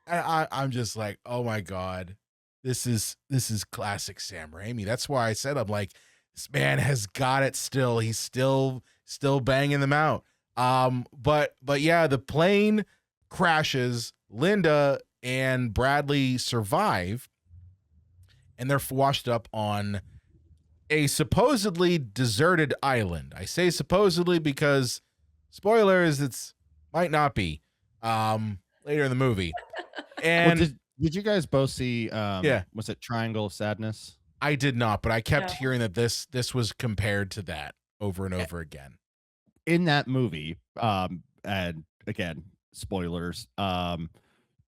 And I'm just like, oh my god, this is classic Sam Raimi. That's why I said, I'm like, this man has got it still. He's still banging them out. But yeah, the plane crashes. Linda and Bradley survive, and they're washed up on a supposedly deserted island. I say supposedly because, spoilers, it's might not be later in the movie. And did you guys both see was it Triangle of Sadness? I did not, but I kept hearing that this was compared to that over and over again. In that movie, and again, spoilers,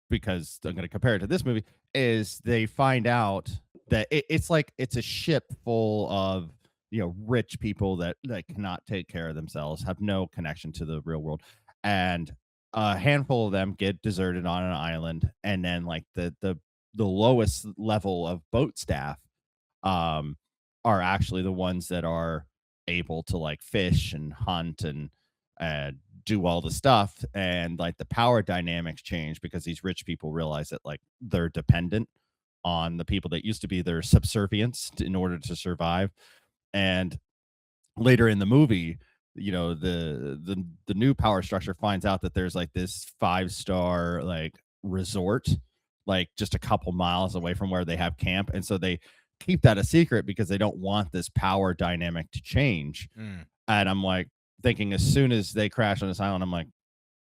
because I'm going to compare it to this movie, is they find out that it's like it's a ship full of, you know, rich people that cannot take care of themselves, have no connection to the real world, and a handful of them get deserted on an island, and then like the lowest level of boat staff are actually the ones that are able to like fish and hunt and do all the stuff, and like the power dynamics change because these rich people realize that like they're dependent on the people that used to be their subservience in order to survive. And later in the movie, you know, the new power structure finds out that there's like this 5-star like resort like just a couple miles away from where they have camp, and so they keep that a secret because they don't want this power dynamic to change. And I'm like thinking, as soon as they crash on this island, I'm like,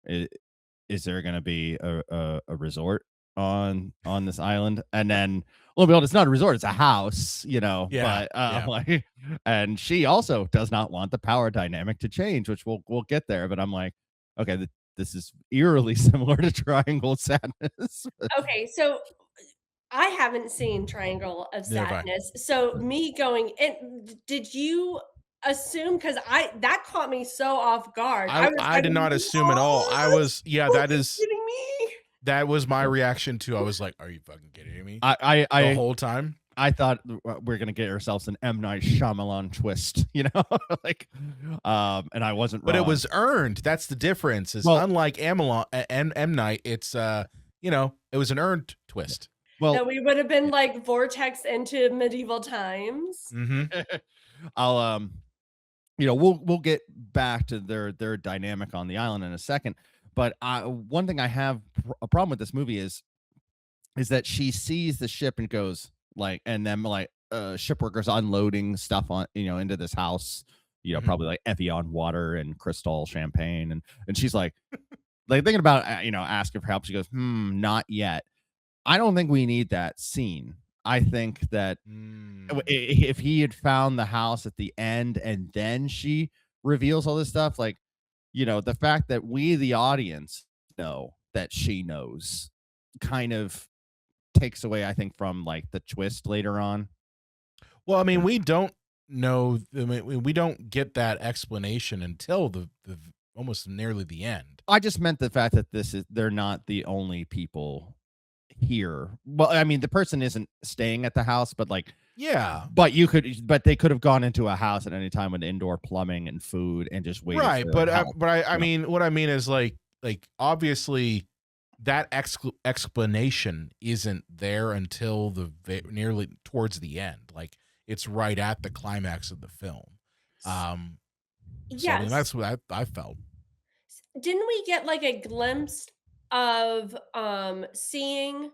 is there going to be a resort on this island? And then lo and behold, it's not a resort, it's a house, you know. But like, and she also does not want the power dynamic to change, which we'll get there. But I'm like, okay, this is eerily similar to Triangle of Sadness. Okay, so I haven't seen Triangle of Sadness. So me going in, did you assume, because that caught me so off guard. I did not assume at all. I was that is kidding me. That was my reaction too. I was like, are you fucking kidding me? The whole time. I thought we're gonna get ourselves an M. Night Shyamalan twist, like, and I wasn't But wrong. it was earned. That's the difference. Is Well- unlike M Night, it's it was an earned twist. Well, That we would have been like vortex into medieval times. Mm-hmm. I'll we'll get back to their dynamic on the island in a second. But one thing I have a problem with this movie is that she sees the ship and goes like, and then like ship workers unloading stuff on into this house, Mhm. probably like Evian water and Crystal champagne, and she's like thinking about asking for help. She goes, not yet. I don't think we need that scene. I think that if he had found the house at the end and then she reveals all this stuff, like, the fact that we, the audience, know that she knows kind of takes away, I think, from like the twist later on. Well, I mean, we don't know. I mean, we don't get that explanation until the almost nearly the end. I just meant the fact that they're not the only people here. Well, I mean, the person isn't staying at the house, but like, Yeah. but they could have gone into a house at any time with indoor plumbing and food and just waited. Right. For help. I mean, what I mean is like obviously that explanation isn't there until nearly towards the end. Like it's right at the climax of the film. So, I mean, that's what I felt. Didn't we get like a glimpse of seeing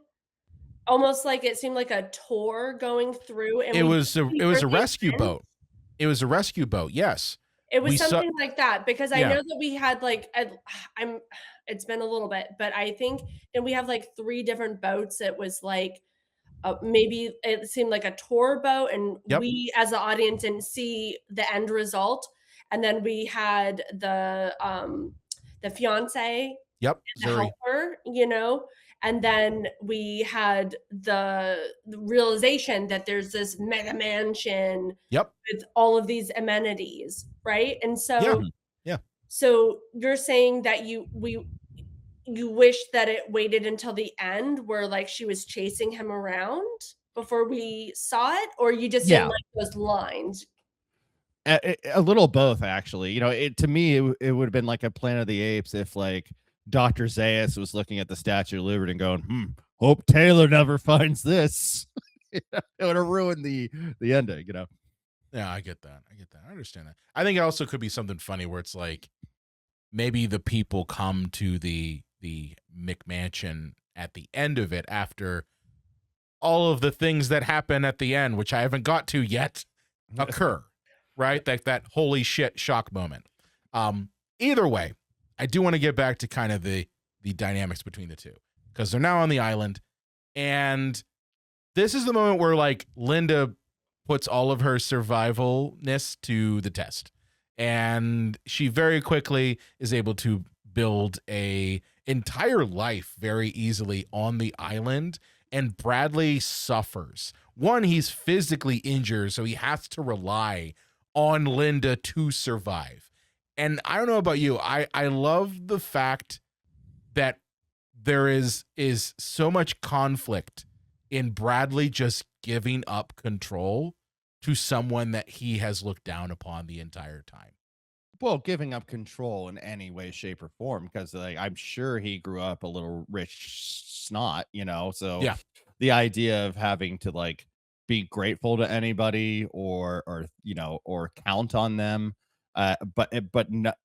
almost like it seemed like a tour going through, and It we was a rescue event? boat. It was a rescue boat. Yes. It was We saw- something like that because I Yeah. know that we had like it's been a little bit, but I think and we have like 3 different boats. It was like maybe it seemed like a tour boat, and Yep. we as the audience didn't see the end result. And then we had the fiancé, Yep. the Zuri. helper, and then we had the realization that there's this mega mansion Yep. with all of these amenities, right? And so Yeah. so you're saying that you wish that it waited until the end where like she was chasing him around before we saw it, or you just didn't like those lines? A little both, actually. To me, it would have been like a Planet of the Apes if like Dr. Zaius was looking at the Statue of Liberty and going, hope Taylor never finds this. It would have ruined the ending, Yeah, I get that. I understand that. I think it also could be something funny where it's like maybe the people come to the McMansion at the end of it after all of the things that happen at the end, which I haven't got to yet, occur. Right? That holy shit shock moment. Either way, I do want to get back to kind of the dynamics between the two, because they're now on the island, and this is the moment where like Linda puts all of her survivalness to the test, and she very quickly is able to build a entire life very easily on the island, and Bradley suffers. One, he's physically injured, so he has to rely on Linda to survive. And I don't know about you, I love the fact that there is so much conflict in Bradley just giving up control to someone that he has looked down upon the entire time. Well, giving up control in any way, shape, or form, because like I'm sure he grew up a little rich snot, so Yeah. The idea of having to like be grateful to anybody or count on them, but not,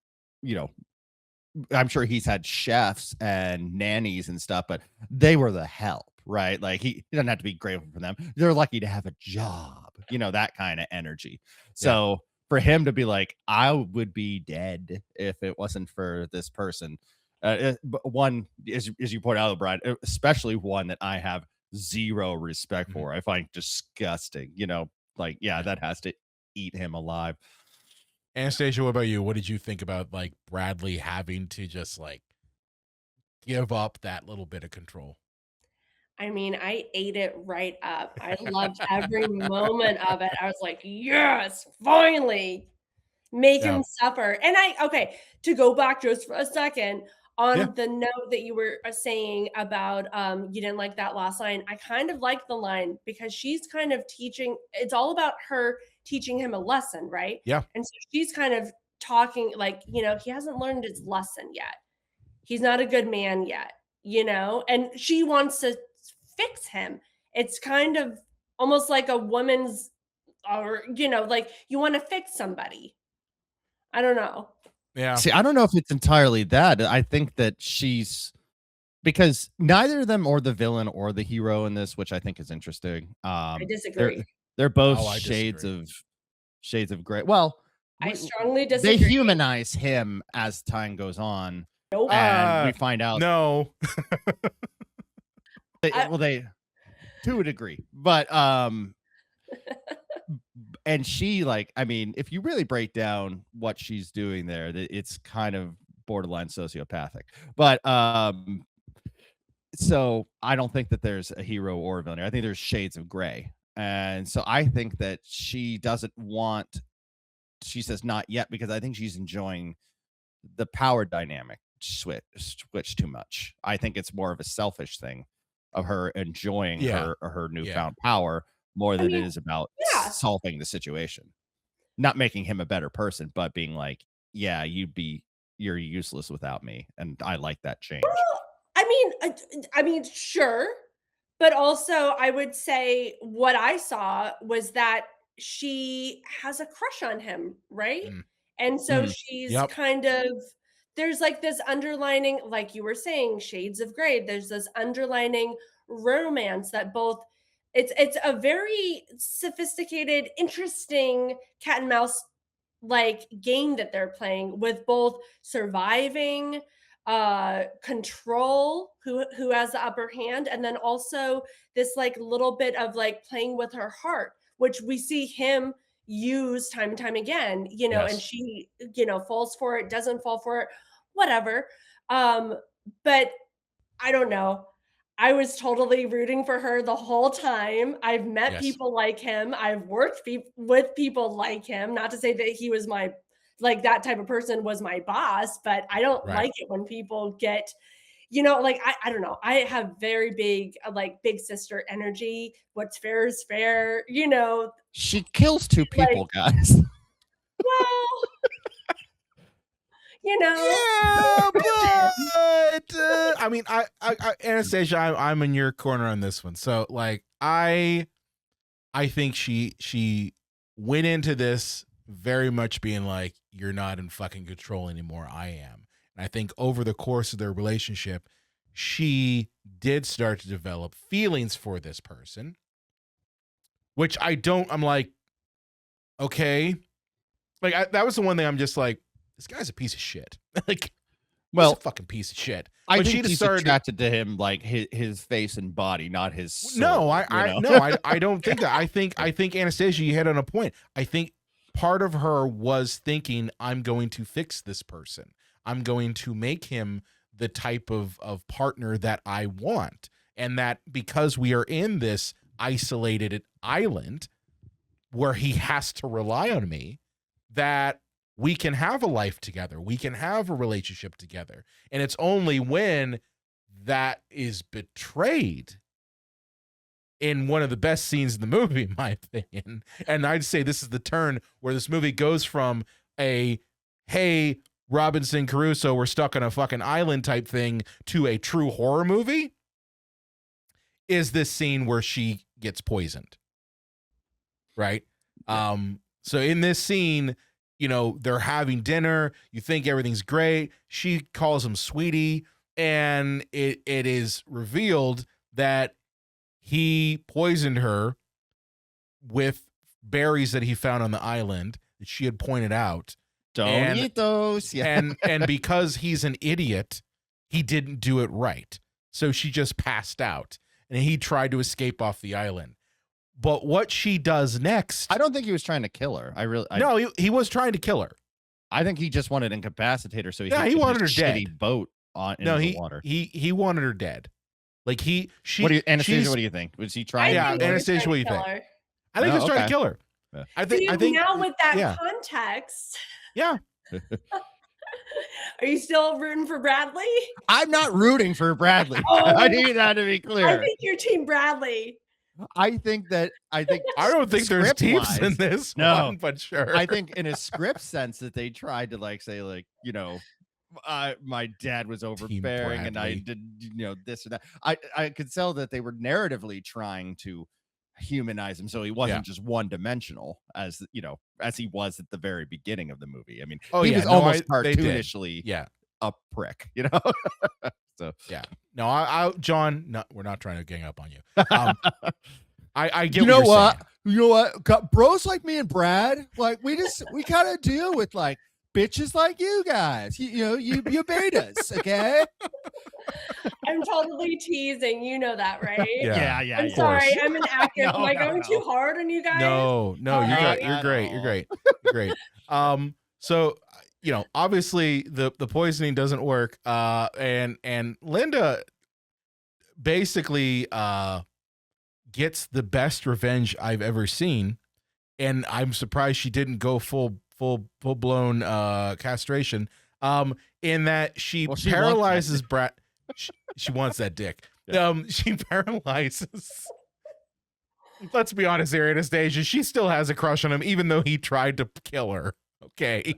I'm sure he's had chefs and nannies and stuff, but they were the help, right? Like he doesn't have to be grateful for them. They're lucky to have a job, that kind of energy. So for him to be like, I would be dead if it wasn't for this person. But one, as you point out, Brian, especially one that I have zero respect for, I find disgusting. That has to eat him alive. Anastasia, what about you? What did you think about like Bradley having to just like give up that little bit of control? I mean, I ate it right up. I loved every moment of it. I was like, yes, finally make him suffer. And to go back just for a second, on the note that you were saying about you didn't like that last line, I kind of like the line because she's kind of teaching, it's all about her teaching him a lesson, right? Yeah. And so she's kind of talking like, he hasn't learned his lesson yet. He's not a good man yet, and she wants to fix him. It's kind of almost like a woman's, or, like you want to fix somebody. I don't know. Yeah. See, I don't know if it's entirely that. I think that because neither of them or the villain or the hero in this, which I think is interesting. I disagree. They're both Oh, I shades disagree. of gray. Well, I strongly they disagree. humanize him as time goes on, Nope. and we find out. No. They to a degree, but and she, like, I mean, if you really break down what she's doing there, it's kind of borderline sociopathic. But so I don't think that there's a hero or a villain. I think there's shades of gray. And so I think that she says not yet, because I think she's enjoying the power dynamic switch too much. I think it's more of a selfish thing of her enjoying her newfound power more than it is about solving the situation. Not making him a better person, but being like, yeah, you're useless without me. And I like that change. Well, I mean, sure. But also I would say what I saw was that she has a crush on him, right? And so she's kind of, there's like this underlining, like you were saying, shades of gray. There's this underlining romance that both, it's a very sophisticated, interesting cat and mouse like game that they're playing with both surviving, control, who has the upper hand, and then also this like little bit of like playing with her heart, which we see him use time and time again, and she, falls for it, doesn't fall for it, whatever. But I don't know. I was totally rooting for her the whole time. I've met people like him. I've worked with people like him. Not to say that he was like that type of person was my boss, but I don't like it when people get, like, I don't know. I have very big, like big sister energy. What's fair is fair, She kills two people, guys. Well, Yeah, but I mean, I Anastasia, I'm in your corner on this one. So like, I think she went into this very much being like, you're not in fucking control anymore. I am. And I think over the course of their relationship, she did start to develop feelings for this person, which I'm like, okay. Like that was the one thing I'm just like, this guy's a piece of shit. Like, well, he's a fucking piece of shit. I think she's attracted to him, like his face and body, not his soul, I don't think that. I think Anastasia, you hit on a point. I think part of her was thinking, I'm going to fix this person. I'm going to make him the type of partner that I want. And that because we are in this isolated island where he has to rely on me, that we can have a life together. We can have a relationship together. And it's only when that is betrayed in one of the best scenes in the movie, in my opinion. And I'd say this is the turn where this movie goes from a, hey, Robinson Crusoe, we're stuck on a fucking island type thing, to a true horror movie, is this scene where she gets poisoned. Right? So in this scene, they're having dinner. You think everything's great. She calls him sweetie. And it is revealed that he poisoned her with berries that he found on the island that she had pointed out. Don't eat those. Yeah. And because he's an idiot, he didn't do it right. So she just passed out. And he tried to escape off the island. But what she does next, I don't think he was trying to kill her. No, he was trying to kill her. I think he just wanted to incapacitate her, so he wanted her dead. Boat into the water. He wanted her dead. Like Anastasia, what do you think? Was he trying? Yeah, Anastasia, what do you think? I think he was trying to kill her. Yeah. I think now with that context. Yeah. Are you still rooting for Bradley? I'm not rooting for Bradley. Oh, I need that to be I clear. think you're Team Bradley. I think I don't think there's teams in script-wise, this no. one, but sure. I think in a script sense that they tried to like say like, you know, my dad was overbearing and I Bradley. did, you know, this or that. I could tell that they were narratively trying to humanize him so he wasn't just one dimensional as you know as he was at the very beginning of the movie. I mean, he was almost they did. cartoonishly Yeah. a prick, you know. So Yeah. No, I John, no, we're not trying to gang up on you. I get you know what you're what? saying. You know what? Bros like me and Brad, like we kind of deal with like bitches like you guys. You know, you betas, okay? I'm totally teasing. You know that, right? Yeah. I'm sorry. I'm an actor. No, Am I no, going no. too hard on you guys? No, All you're right. great. You're At great. all. You're great. You're great. So you know, obviously the poisoning doesn't work. And Linda basically gets the best revenge I've ever seen, and I'm surprised she didn't go full blown castration. In that she paralyzes Brad. She wants that dick. Yeah. She paralyzes. Let's be honest here, Anastasia. She still has a crush on him, even though he tried to kill her. Okay.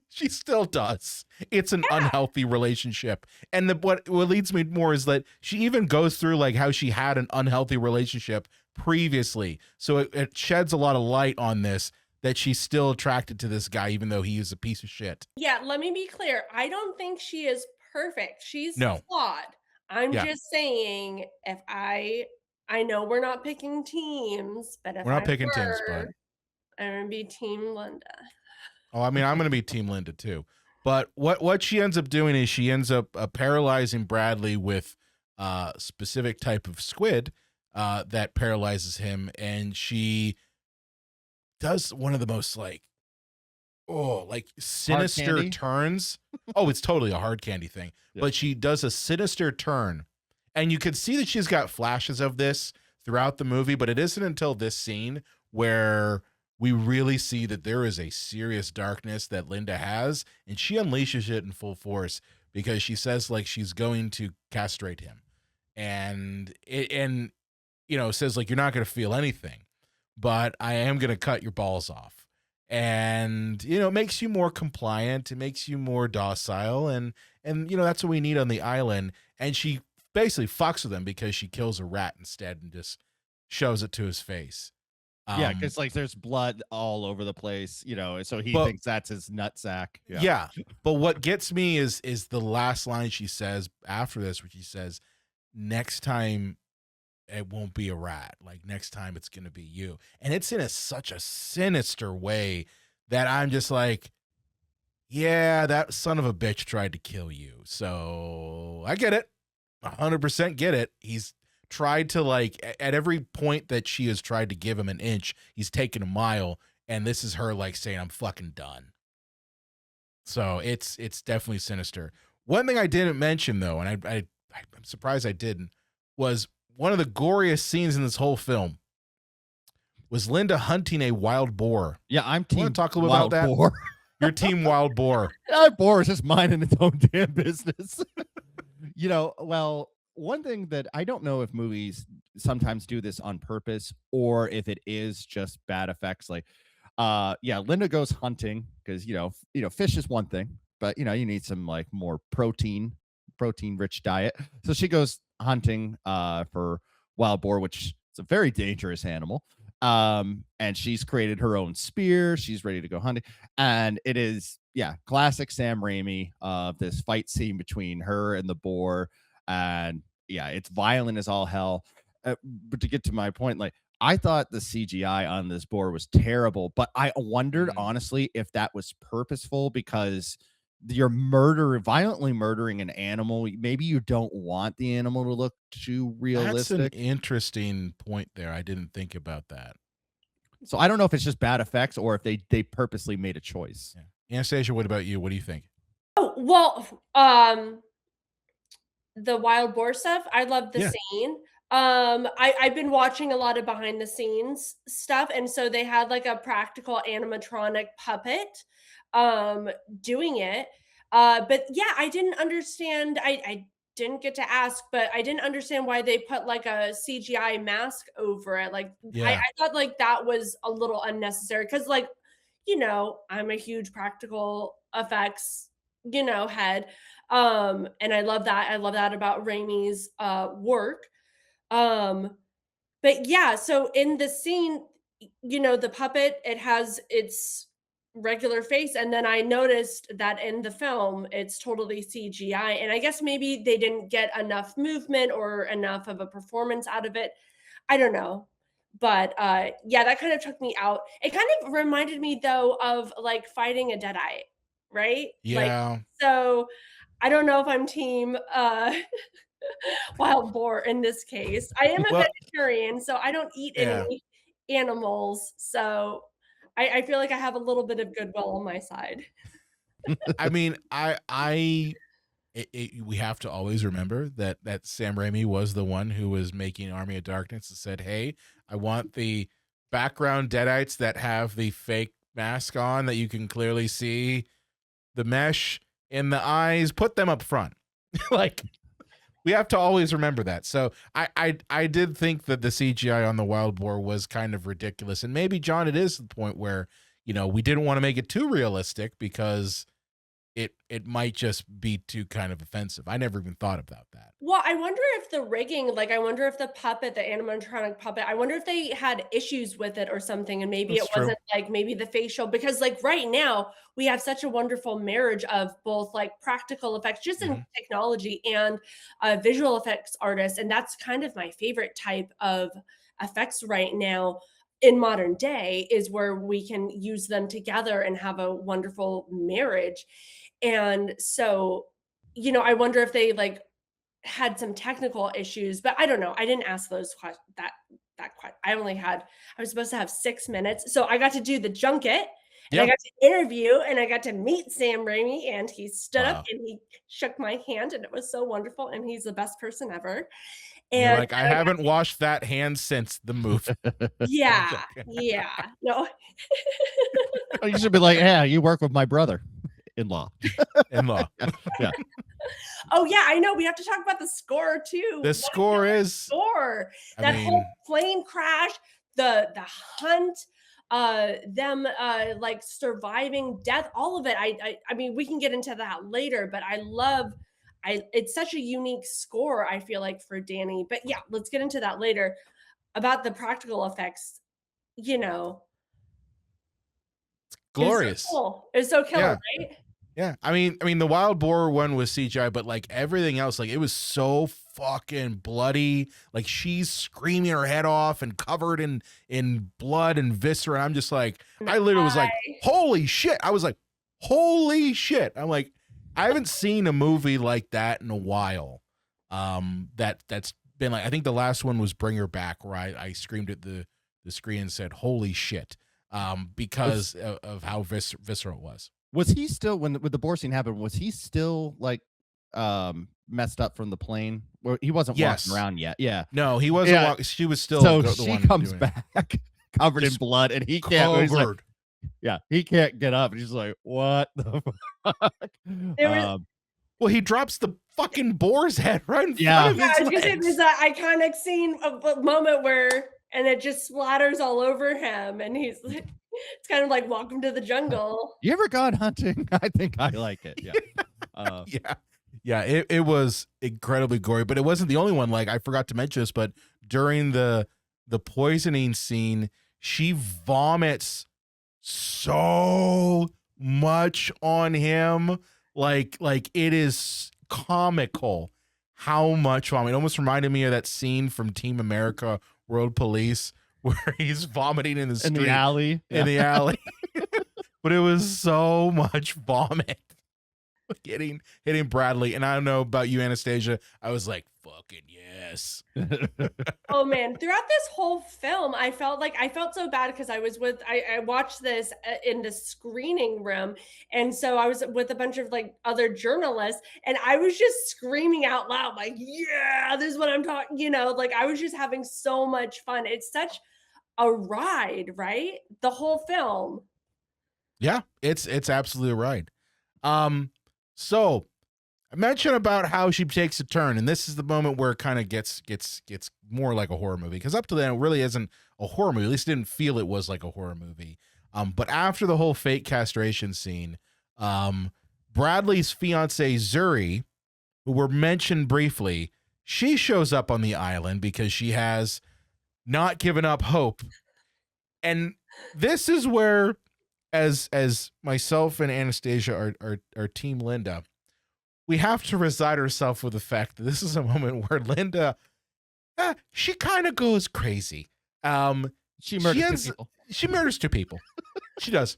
She still does. It's an unhealthy relationship. And what leads me more is that she even goes through like how she had an unhealthy relationship previously. So it sheds a lot of light on this, that she's still attracted to this guy, even though he is a piece of shit. Yeah, let me be clear. I don't think she is perfect. She's No. flawed. I'm just saying, if I know we're not picking teams, but if We're not picking teams, but I'm gonna be Team Linda. Oh, I mean, I'm going to be Team Linda too. But what she ends up doing is she ends up paralyzing Bradley with a specific type of squid that paralyzes him, and she does one of the most like sinister turns. Oh, it's totally a hard candy thing. Yeah. But she does a sinister turn, and you can see that she's got flashes of this throughout the movie, but it isn't until this scene where we really see that there is a serious darkness that Linda has, and she unleashes it in full force because she says like she's going to castrate him, and you know, says like, you're not going to feel anything, but I am going to cut your balls off. And, you know, it makes you more compliant. It makes you more docile. And, you know, that's what we need on the island. And she basically fucks with him because she kills a rat instead and just shows it to his face. Yeah, because like there's blood all over the place, you know, so he thinks that's his nutsack. Yeah. But what gets me is the last line she says after this, where she says, next time it won't be a rat. Like next time it's going to be you. And it's in such a sinister way that I'm just like, yeah, that son of a bitch tried to kill you. So I get it. 100% get it. He's tried to like, at every point that she has tried to give him an inch, he's taken a mile. And this is her like saying, I'm fucking done. So it's definitely sinister. One thing I didn't mention though, and I'm surprised I didn't, was one of the goriest scenes in this whole film was Linda hunting a wild boar. Yeah, I'm team. Want to talk a little about that? Boar. Your team wild boar. That boar is just minding its own damn business. You know, well, one thing that I don't know if movies sometimes do this on purpose or if it is just bad effects. Like, Linda goes hunting because you know, fish is one thing, but you know, you need some like more protein rich diet. So she goes hunting for wild boar, which is a very dangerous animal. And she's created her own spear. She's ready to go hunting. And it is, classic Sam Raimi this fight scene between her and the boar. And it's violent as all hell. But to get to my point, like, I thought the CGI on this boar was terrible, but I wondered honestly if that was purposeful because you're violently murdering an animal. Maybe you don't want the animal to look too realistic. That's an interesting point there. I didn't think about that. So I don't know if it's just bad effects or if they purposely made a choice. Yeah. Anastasia, what about you? What do you think? Oh, well, the wild boar stuff, I love the scene. I've been watching a lot of behind the scenes stuff, and so they had like a practical animatronic puppet doing it. But yeah, I didn't understand. I didn't get to ask, but I didn't understand why they put like a CGI mask over it. Like Yeah. I thought like that was a little unnecessary because like, I'm a huge practical effects, head. And I love that. I love that about Raimi's work. Um, but yeah, so in the scene, the puppet, it has its regular face, and then I noticed that in the film, it's totally CGI, and I guess maybe they didn't get enough movement or enough of a performance out of it. I don't know. But yeah, that kind of took me out. It kind of reminded me though of like fighting a dead eye, right? Like Yeah. so I don't know if I'm team wild boar in this case. I am a Well, vegetarian, so I don't eat yeah. any animals. So I feel like I have a little bit of goodwill on my side. I mean, we have to always remember that Sam Raimi was the one who was making Army of Darkness and said, "Hey, I want the background deadites that have the fake mask on that you can clearly see the mesh in the eyes. Put them up front." Like, we have to always remember that. So I did think that the CGI on the wild boar was kind of ridiculous, and maybe, John, it is the point where we didn't want to make it too realistic because it might just be too kind of offensive. I never even thought about that. Well, I wonder if the rigging, like I wonder if the puppet, the animatronic puppet, I wonder if they had issues with it or something, and maybe That's it true. wasn't like maybe the facial, because like right now we have such a wonderful marriage of both like practical effects, just in Mhm. technology, and visual effects artists, and that's kind of my favorite type of effects right now in modern day, is where we can use them together and have a wonderful marriage. And so, I wonder if they like had some technical issues, but I don't know. I didn't ask those questions. I was supposed to have 6 minutes. So I got to do the junket, and I Yep. got to interview, and I got to meet Sam Raimi, and he stood up Wow. and he shook my hand, and it was so wonderful. And he's the best person ever. And you're And like, I haven't washed that hand since the movie. I'm yeah, joking. yeah. No, You should be like, yeah, you work with my brother-in-law. In law. Yeah. oh yeah, I know. We have to talk about the score too. The What score is, score. I That whole mean, plane crash, the hunt, them like surviving death, all of it. I mean, we can get into that later, but it's such a unique score, I feel like, for Danny. But yeah, let's get into that later. About the practical effects, you know, it's so glorious. cool. It's so killer, Yeah. right? Yeah. I mean, the wild boar one was CGI, but like everything else, like it was so fucking bloody. Like she's screaming her head off and covered in blood and viscera. I'm just like, And I the literally was like, eye. holy shit. I was like, holy shit. I'm like, I haven't seen a movie like that in a while. That's been like, I think the last one was Bring Her Back, where I screamed at the screen and said, holy shit. Because of how visceral it was. Was he still when the boar scene happened? Was he still like messed up from the plane? Or he wasn't Yes. walking around yet? Yeah. No, he wasn't. Yeah. She was still So the she one comes doing it. back covered in Just blood, and he can't. He's like, Covered. yeah, he can't get up. And he's like, "What the fuck?" There was Well, he drops the fucking boar's head right in Yeah. front of Yeah, his I was gonna say legs. there's that iconic scene of a moment where and it just splatters all over him, and he's like, it's kind of like Welcome to the Jungle. You ever gone hunting? I think I like it. Yeah. Yeah. Yeah, it was incredibly gory, but it wasn't the only one. Like, I forgot to mention this, but during the poisoning scene, she vomits so much on him. Like it is comical how much vomit. It almost reminded me of that scene from Team America World Police where he's vomiting in the street, in the alley. in the alley. But it was so much vomit hitting Bradley. And I don't know about you, Anastasia. I was like, fucking yes. Oh man, throughout this whole film, I felt so bad because I watched this in the screening room, and so I was with a bunch of like other journalists, and I was just screaming out loud, like, yeah, this is what I'm talking, like I was just having so much fun. It's such a ride, right? The whole film. Yeah, it's absolutely right. Um, So I mentioned about how she takes a turn, and this is the moment where it kind of gets more like a horror movie, because up to then it really isn't a horror movie. At least I didn't feel it was like a horror movie. But after the whole fake castration scene, Bradley's fiancée Zuri, who were mentioned briefly, she shows up on the island because she has not given up hope. And this is where, as myself and Anastasia are Team Linda, we have to resign ourselves with the fact that this is a moment where Linda, she kind of goes crazy. She murders 2 people. She murders 2 people. She does.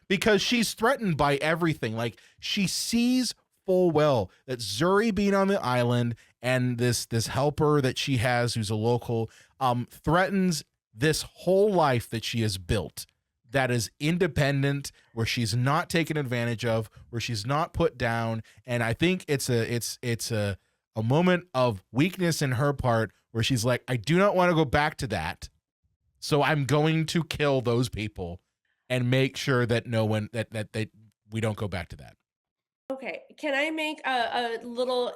Because she's threatened by everything. Like, she sees full well that Zuri being on the island and this helper that she has, who's a local, threatens this whole life that she has built, that is independent, where she's not taken advantage of, where she's not put down. And I think it's a moment of weakness in her part, where she's like, I do not want to go back to that, so I'm going to kill those people and make sure that no one that we don't go back to that. Okay, can I make a little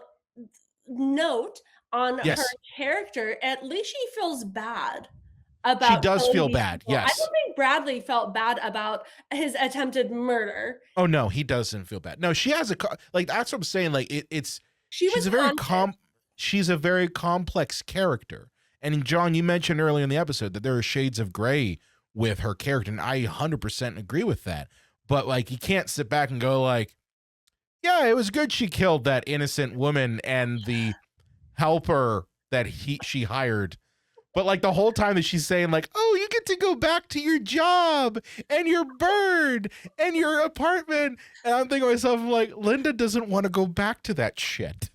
note on Yes. her character? At least she feels bad about. She does killing feel these bad. people. I Yes. don't think Bradley felt bad about his attempted murder. Oh no, he doesn't feel bad. No, she has like, that's what I'm saying. Like, it's She was she's a very conscious. she's a very complex character. And John, you mentioned earlier in the episode that there are shades of gray with her character, and I 100% agree with that. But like, you can't sit back and go like, yeah, it was good she killed that innocent woman and the helper that she hired. But like, the whole time that she's saying like, oh, you get to go back to your job and your bird and your apartment. And I'm thinking to myself, I'm like, Linda doesn't want to go back to that shit.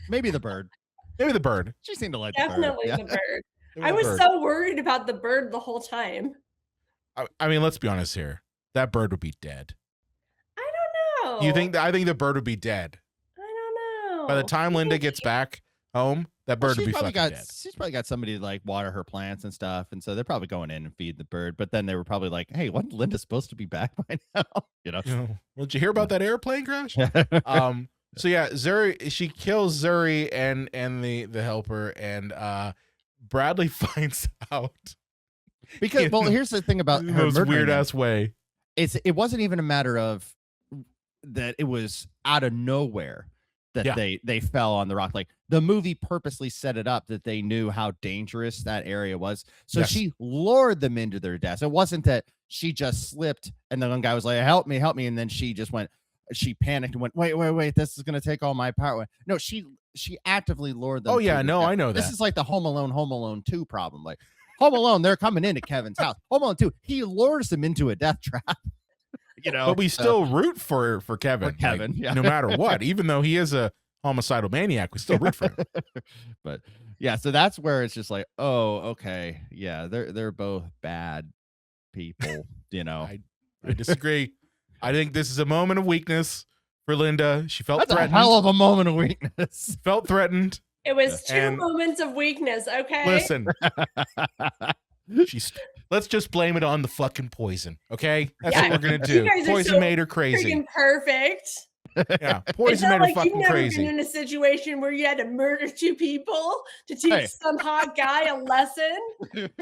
Maybe the bird. Maybe the bird. She seemed to like Definitely the bird. the bird. Maybe I the was bird. so worried about the bird the whole time. I mean, let's be honest here. That bird would be dead. I don't know. You think I think the bird would be dead. I don't know. By the time Linda gets back home, that bird would be fucking dead. She's probably got somebody to like water her plants and stuff, and so they're probably going in and feed the bird. But then they were probably like, "Hey, wasn't Linda supposed to be back by now?" You know. Well, did you hear about that airplane crash? So yeah, Zuri, she kills Zuri and the helper, and Bradley finds out Because well, here's the thing about in the her most murdering weird him. ass way. It wasn't even a matter of that, it was out of nowhere that Yeah. they fell on the rock. Like, the movie purposely set it up that they knew how dangerous that area was, so Yes. she lured them into their deaths. It wasn't that she just slipped and the one guy was like, help me, and then she panicked and went, wait, this is gonna take all my power away. No, she actively lured them. Oh yeah, to no, death. I know This that. is like the Home Alone 2 problem. Like, Home Alone, they're coming into Kevin's house. Home Alone 2, he lures them into a death trap. You know, But we still root for Kevin. For Kevin, like, yeah. no matter what. Even though he is a homicidal maniac, we still root for him. But yeah, so that's where it's just like, oh, okay, yeah, they're both bad people, you know. I disagree. I think this is a moment of weakness for Linda. She felt That's a threatened. hell of a moment of weakness. Felt threatened. It was 2 And- moments of weakness, okay? Listen, let's just blame it on the fucking poison, okay? That's Yeah, what we're gonna you do. guys are Poison so made her crazy. Freaking perfect. Yeah, It's poison not made her like you've fucking never crazy. been in a situation where you had to murder 2 people to teach Hey. some hot guy a lesson.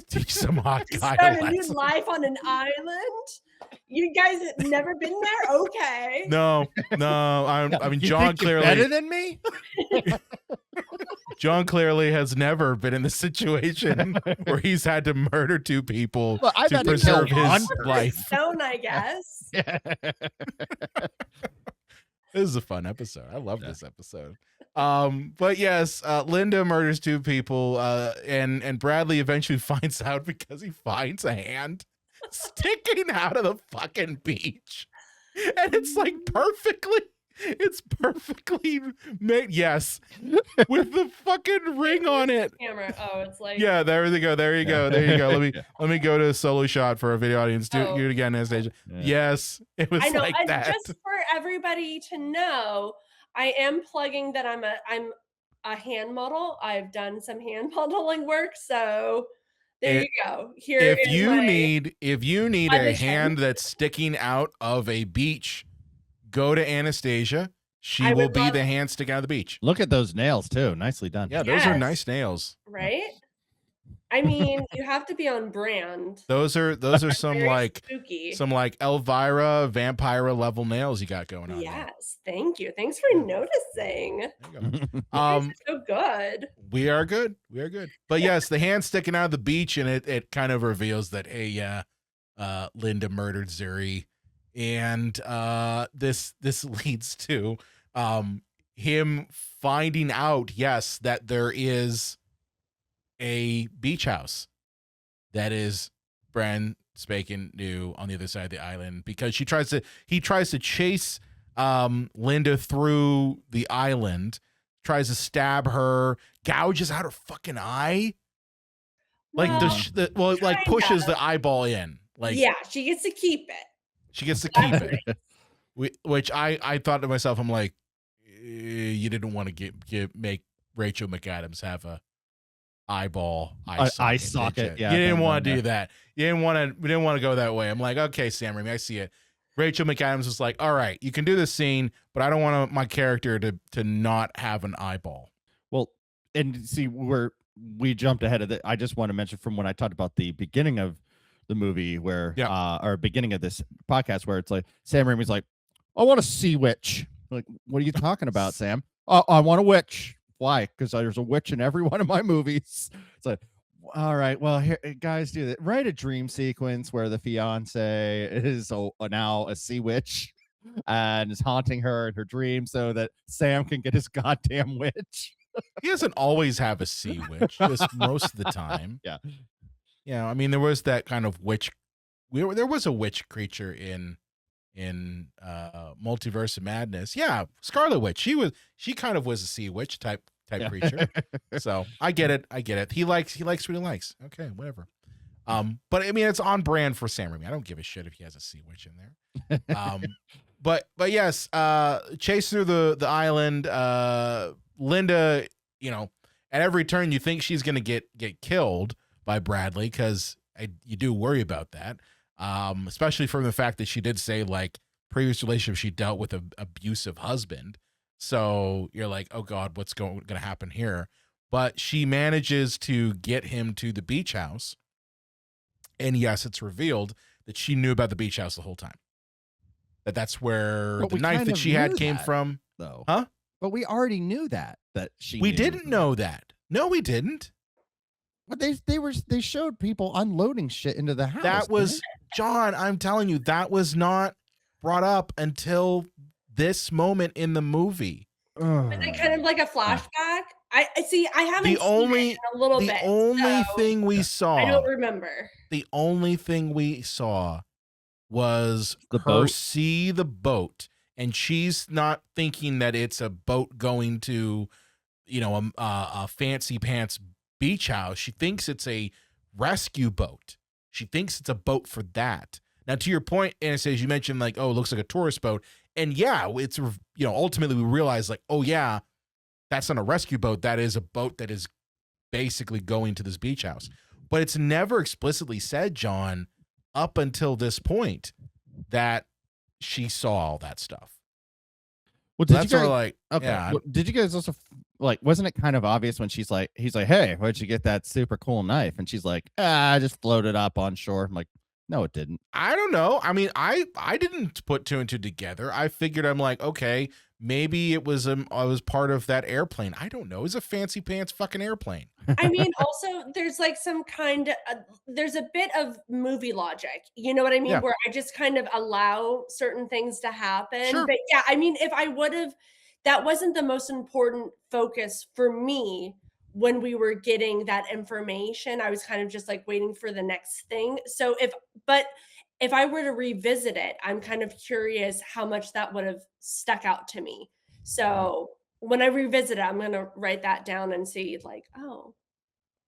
Teach some hot To guy start a a new lesson. life on an island. You guys have never been there? Okay. No. I mean, You John think you're better clearly, than me. John clearly has never been in the situation where he's had to murder 2 people Well, I've to had to kill preserve his one life. Stone, I guess. This is a fun episode. I love this episode. But yes, Linda murders 2 people, and Bradley eventually finds out because he finds a hand sticking out of the fucking beach. And it's like perfectly made. Yes. With the fucking ring on it. Camera. Oh, it's like Yeah, there you go. Let me go to a solo shot for a video audience. Do it again, Anastasia. Yeah. Yes, it was I know. like And that. just for everybody to know, I am plugging that I'm a hand model. I've done some hand modeling work, so there you go. Here if is you my need a audition. hand that's sticking out of a beach, go to Anastasia. She I will would be love- the hand sticking out of the beach. Look at those nails too. Nicely done. Yeah, those are Yes. nice nails. right? I mean, you have to be on brand. Those are some Very like spooky. some like Elvira Vampira level nails you got going on there. Yes, thank you. Thanks for noticing. There you go. You guys are so good. We are good. We are good. But yes, the hand sticking out of the beach, and it kind of reveals that, hey, yeah, Linda murdered Zuri. And this leads to him finding out, yes, that there is a beach house that is brand spanking new on the other side of the island, because he tries to chase Linda through the island, tries to stab her, gouges out her fucking eye, like like pushes the eyeball in. Like, yeah, she gets to keep it. she gets to keep it. Which I thought to myself, I'm like, you didn't want to make Rachel McAdams have a eye socket. Yeah, you didn't want to do that. We didn't want to go that way. I'm like, okay, Sam Raimi, I see it. Rachel McAdams was like, all right, you can do this scene, but I don't want my character to not have an eyeball. Well, and see, we jumped ahead of it. I just want to mention from when I talked about the beginning of the movie where, or beginning of this podcast, where it's like Sam Raimi's like, I want a sea witch. Like, what are you talking about, Sam? I want a witch. Why? Because there's a witch in every one of my movies. It's like, all right, well, here, guys, do that. Write a dream sequence where the fiance is now a sea witch and is haunting her in her dream so that Sam can get his goddamn witch. He doesn't always have a sea witch, just most of the time. Yeah. Yeah, I mean, there was that kind of witch. There was a witch creature in Multiverse of Madness. Yeah, Scarlet Witch. She kind of was a sea witch type creature. So I get it. He likes what he likes. Okay, whatever. But I mean, it's on brand for Sam Raimi. I don't give a shit if he has a sea witch in there. But yes, chase through the island. Linda, at every turn you think she's gonna get killed by Bradley, because you do worry about that. Especially from the fact that she did say, like, previous relationship she dealt with an abusive husband. So you're like, oh God, what's going to happen here? But she manages to get him to the beach house. And yes, it's revealed that she knew about the beach house the whole time. That's where the knife that she had came from. Though. Huh? But we already knew that she We knew didn't know that. No, we didn't. But they showed people unloading shit into the house. That was, John, I'm telling you, that was not brought up until this moment in the movie. Is it kind of like a flashback? I see. I haven't seen it in a little bit. The only thing we saw, I don't remember. The only thing we saw was her see the boat, and she's not thinking that it's a boat going to, a fancy pants beach house. She thinks it's a rescue boat. She thinks it's a boat for that. Now, to your point, Anastasia, you mentioned like, oh, it looks like a tourist boat. And yeah, it's, ultimately we realize like, oh yeah, that's not a rescue boat. That is a boat that is basically going to this beach house. But it's never explicitly said, John, up until this point, that she saw all that stuff. Well, that's sort of like, okay. Yeah. Well, did you guys also wasn't it kind of obvious when he's like, hey, where'd you get that super cool knife? And she's like, I just floated up on shore. I'm like, no, it didn't. I don't know. I mean, I didn't put two and two together. I figured, I'm like, okay, maybe it was I was part of that airplane. I don't know. It was a fancy pants fucking airplane. I mean, also there's like some kind of there's a bit of movie logic. You know what I mean? Yeah. Where I just kind of allow certain things to happen. Sure. But yeah, I mean, if I would have, that wasn't the most important focus for me when we were getting that information. I was kind of just like waiting for the next thing. So if I were to revisit it, I'm kind of curious how much that would have stuck out to me. So when I revisit it, I'm going to write that down and see like, oh,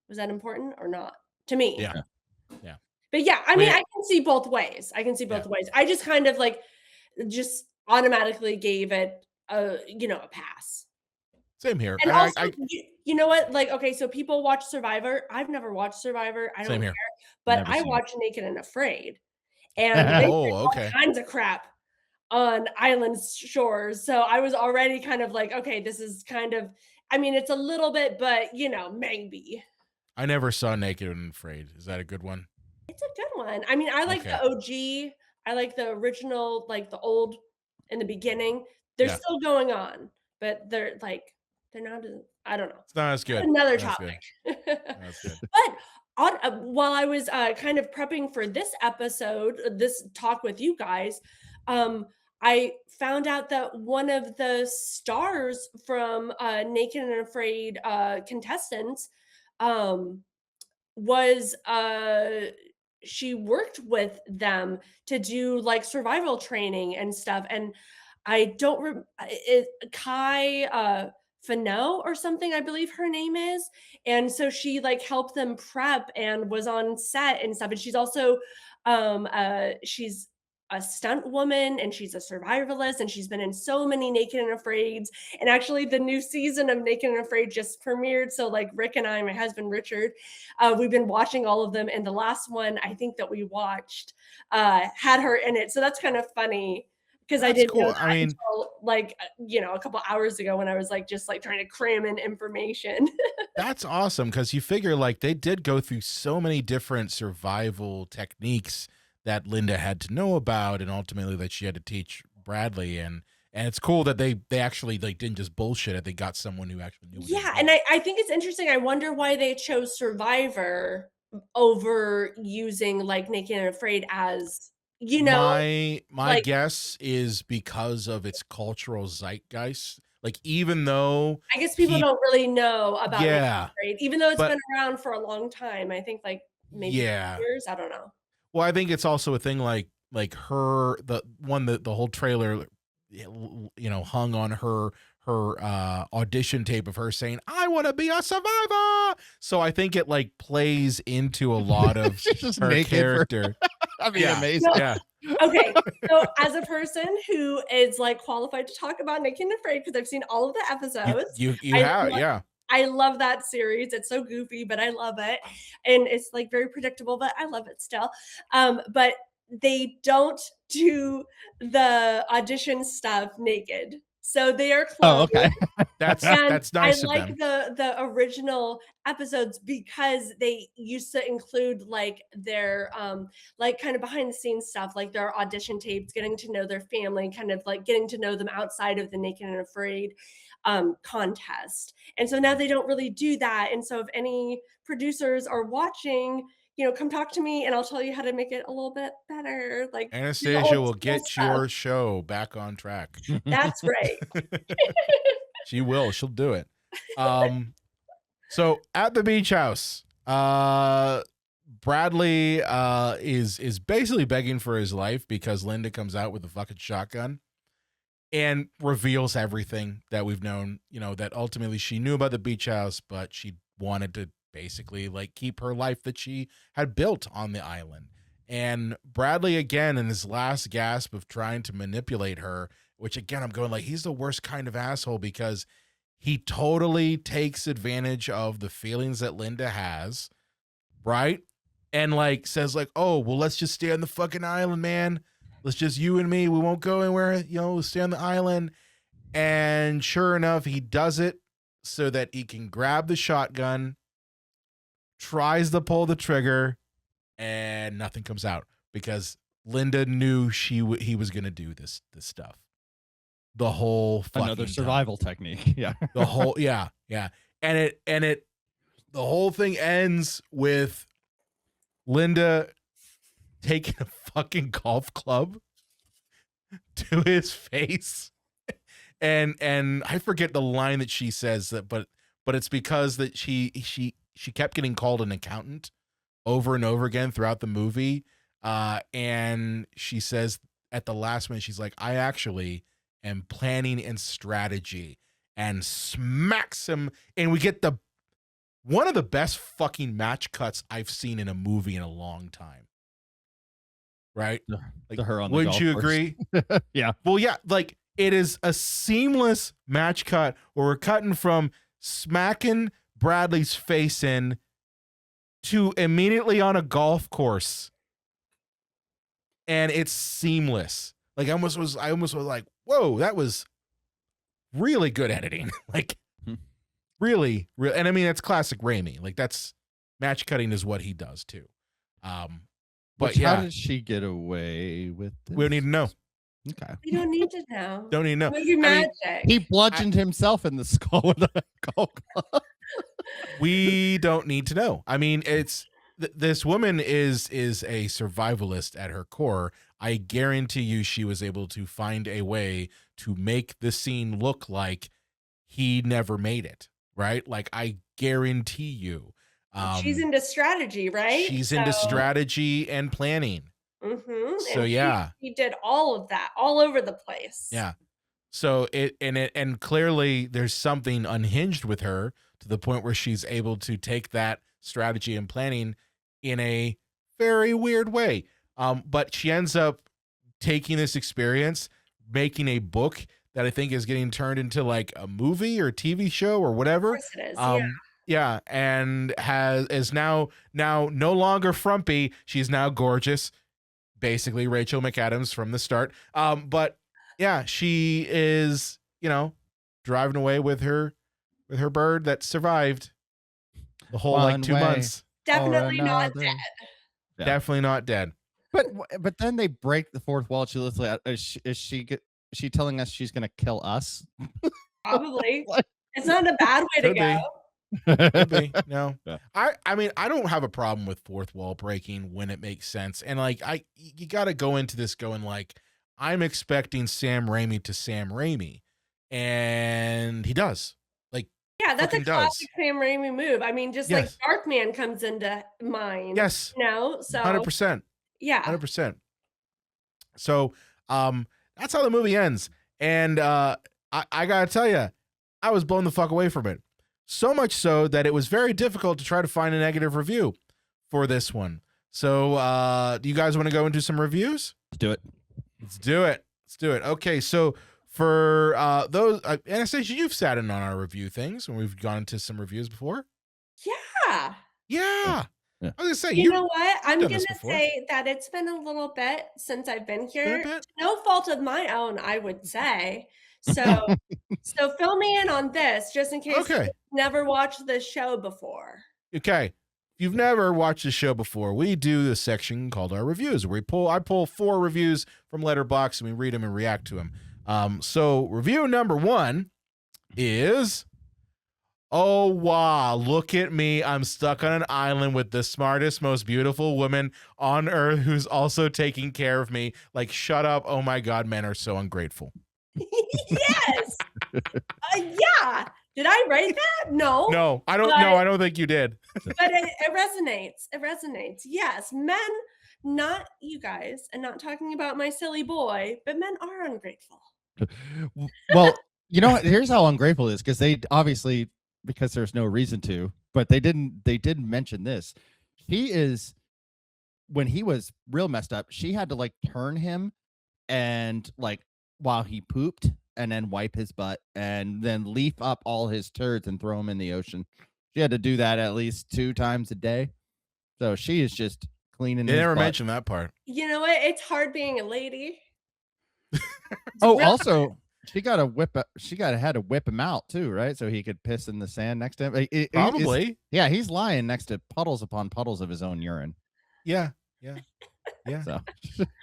was that important or not to me? Yeah. Yeah. But yeah, I mean, I can see both ways. Ways. I just kind of like just automatically gave it a pass. Same here. And also, you know what? Like, okay, so people watch Survivor. I've never watched Survivor. I don't care. But I watch Naked and Afraid. And they did all kinds of crap on island shores. So I was already kind of like, okay, this is kind of, I mean, it's a little bit, but maybe. I never saw Naked and Afraid. Is that a good one? It's a good one. I mean, I like Okay. the OG. I like the original, like the old in the beginning. They're Yeah. still going on, but they're not as, I don't know. It's not as good. Another Not as good. topic. That's good. But while I was kind of prepping for this episode, this talk with you guys, I found out that one of the stars from Naked and Afraid contestants um, was she worked with them to do like survival training and stuff. And I don't Kai Fano or something, I believe her name is. And so she like helped them prep and was on set and stuff. And she's also she's a stunt woman and she's a survivalist and she's been in so many Naked and Afraids. And actually the new season of Naked and Afraid just premiered. So like Rick and I, my husband Richard, we've been watching all of them. And the last one I think that we watched had her in it. So that's kind of funny because I didn't know that until like a couple hours ago when I was like just like trying to cram in information. That's awesome because you figure like they did go through so many different survival techniques that Linda had to know about, and ultimately that she had to teach Bradley. And it's cool that they actually like didn't just bullshit it. They got someone who actually knew. Yeah, and I think it's interesting. I wonder why they chose Survivor over using like Naked and Afraid as My like, guess is because of its cultural zeitgeist. Like even though I guess people don't really know about Naked and yeah, Afraid, even though it's but been around for a long time. I think like maybe yeah, years. I don't know. well, I think it's also a thing like her the whole trailer, hung on her audition tape of her saying, "I want to be a survivor." So I think it like plays into a lot of She's just her naked character. I mean, Yeah. amazing. Yeah. Okay, so as a person who is like qualified to talk about Naked and Afraid because I've seen all of the episodes, You I have, love, yeah. I love that series. It's so goofy, but I love it, and it's like very predictable, but I love it still. But they don't do the audition stuff naked, so they are Oh, clothed. okay. That's And nice I of like them. the original episodes because they used to include like their like kind of behind the scenes stuff, like their audition tapes, getting to know their family, kind of like getting to know them outside of the Naked and Afraid contest. And so now they don't really do that. And so if any producers are watching, come talk to me and I'll tell you how to make it a little bit better. Like do the Anastasia old will school get stuff. your show back on track. That's right. She will. She'll do it. So at the beach house, Bradley is basically begging for his life because Linda comes out with a fucking shotgun and reveals everything that we've known, that ultimately she knew about the beach house, but she wanted to basically like keep her life that she had built on the island. And Bradley, again, in his last gasp of trying to manipulate her, which again, I'm going like, he's the worst kind of asshole because he totally takes advantage of the feelings that Linda has, right? And like says like, oh, well, let's just stay on the fucking island, man. Let's just you and me. We won't go anywhere. We'll stay on the island. And sure enough, he does it so that he can grab the shotgun, tries to pull the trigger, and nothing comes out because Linda knew he was going to do this stuff. The whole fucking another survival technique. Yeah. The whole yeah. And the whole thing ends with Linda taking a fucking golf club to his face. And I forget the line that she says that, but it's because that she kept getting called an accountant over and over again throughout the movie. And she says at the last minute, she's like, I actually am planning and strategy, and smacks him. And we get one of the best fucking match cuts I've seen in a movie in a long time. Right? Like, to her on the wouldn't golf you course. agree? Yeah. Well, yeah, like it is a seamless match cut where we're cutting from smacking Bradley's face in to immediately on a golf course. And it's seamless. Like I almost was like, whoa, that was really good editing. Like really. And I mean, it's classic Raimi. Like that's match cutting is what he does too. But how did she get away with this? We don't need to know. Okay. We don't need to know. Don't need to know. Movie magic. He bludgeoned himself in the skull with a golf club. We don't need to know. I mean, it's this woman is a survivalist at her core. I guarantee you she was able to find a way to make the scene look like he never made it, right? Like I guarantee you. She's into strategy, right? She's into strategy and planning. Mm-hmm. So and he did all of that all over the place. Yeah. So and clearly there's something unhinged with her to the point where she's able to take that strategy and planning in a very weird way. But she ends up taking this experience, making a book that I think is getting turned into like a movie or TV show or whatever. Of course it is. Yeah, and is now no longer frumpy. She's now gorgeous, basically Rachel McAdams from the start. But yeah, she is, driving away with her bird that survived the whole like 2 months. Definitely not dead. Yeah. Definitely not dead. But then they break the fourth wall. She looks like is she telling us she's gonna kill us? Probably. It's not a bad way to go. Could be. No. Yeah. I mean, I don't have a problem with fourth wall breaking when it makes sense. And like you got to go into this going like I'm expecting Sam Raimi to Sam Raimi, and he does. Like yeah, that's a classic Sam Raimi move. I mean, just like Darkman comes into mind. Yes. So 100%. Yeah. 100%. So that's how the movie ends. And I gotta tell you, I was blown the fuck away from it. So much so that it was very difficult to try to find a negative review for this one. So do you guys want to go into some reviews? Let's do it. Let's do it. Okay, so for those, Anastasia, you've sat in on our review things when we've gone into some reviews before. Yeah. I was gonna say, you know what? I'm gonna say that it's been a little bit since I've been here. No fault of my own, I would say. So fill me in on this, just in case you've never watched this show before. Okay. If you've never watched the show before, we do a section called our reviews, where I pull 4 reviews from Letterboxd and we read them and react to them. So review number 1 is, oh wow, look at me. I'm stuck on an island with the smartest, most beautiful woman on earth who's also taking care of me. Like, shut up. Oh my God, men are so ungrateful. Yes. Yeah. Did I write that? No. I don't know. I don't think you did. But it resonates. It resonates. Yes. Men, not you guys, and not talking about my silly boy, but men are ungrateful. Well, you know what? Here's how ungrateful it is, because they obviously, because there's no reason to, but they didn't mention this. When he was real messed up, she had to like turn him and like while he pooped and then wipe his butt and then leaf up all his turds and throw them in the ocean. She had to do that at least 2 times a day. So she is just cleaning. They never mentioned that part. You know what? It's hard being a lady. Also, she had to whip him out too, right? So he could piss in the sand next to him. Probably. He's lying next to puddles upon puddles of his own urine. Yeah. So.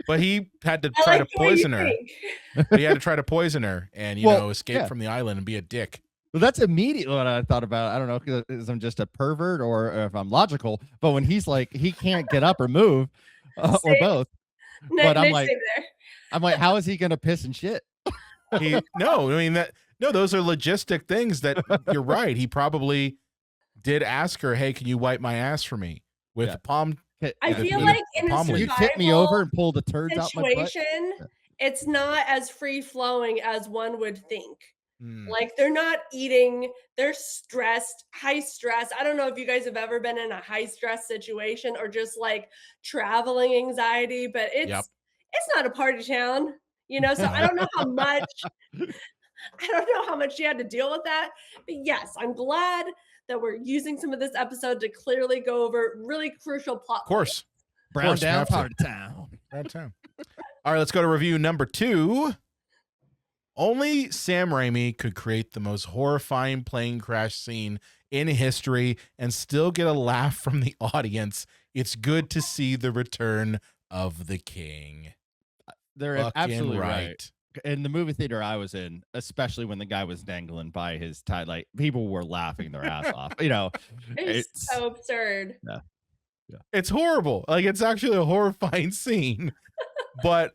But he had to try to poison her. He had to try to poison her and escape from the island and be a dick. Well, that's immediately what I thought about. I don't know if I'm just a pervert or if I'm logical, but when he's like he can't get up or move, or both. But I'm like, how is he gonna piss and shit? Those are logistic things that you're right. He probably did ask her, "Hey, can you wipe my ass for me with palm?" I feel like in a you tip me over and pull the turds out my butt. It's not as free flowing as one would think. Like they're not eating, they're stressed, high stress. I don't know if you guys have ever been in a high stress situation or just like traveling anxiety, but it's not a party town, so I don't know how much she had to deal with that. But yes, I'm glad that we're using some of this episode to clearly go over really crucial plot. Of course. Brown down part of town. All right, let's go to review number 2. Only Sam Raimi could create the most horrifying plane crash scene in history and still get a laugh from the audience. It's good to see the return of the king. They're Fucking absolutely right. right. In the movie theater I was in, especially when the guy was dangling by his tie, like people were laughing their ass off. You know, It's so absurd. It's horrible. Like, it's actually a horrifying scene, but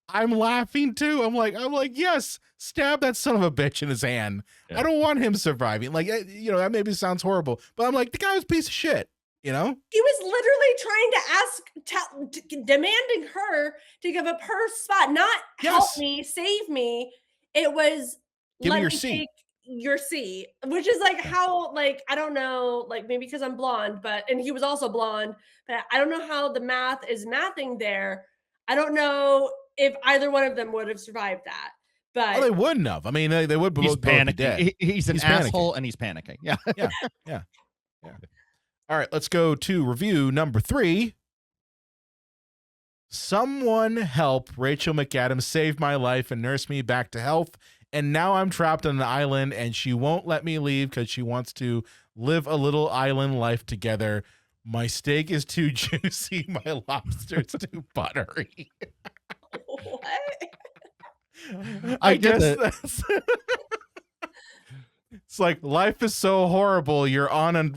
I'm laughing too. I'm like, yes, stab that son of a bitch in his hand. Yeah. I don't want him surviving. Like, you know, that maybe sounds horrible, but I'm like, the guy was a piece of shit, you know? He was literally trying to ask, demanding her to give up her spot, not help Yes. me, save me. It was Give me let your me seat. take your seat, which is like how, like, I don't know, like maybe because I'm blonde, and he was also blonde, but I don't know how the math is mathing there. I don't know if either one of them would have survived that. But Oh, they wouldn't have. I mean, they would he's both be dead. panicking. He's an He's panicking. asshole and he's panicking. Yeah. Yeah. All right, let's go to review number 3. Someone help Rachel McAdams save my life and nurse me back to health. And now I'm trapped on an island and she won't let me leave because she wants to live a little island life together. My steak is too juicy. My lobster's too buttery. what? I get guess it. that's it's like, life is so horrible. You're on a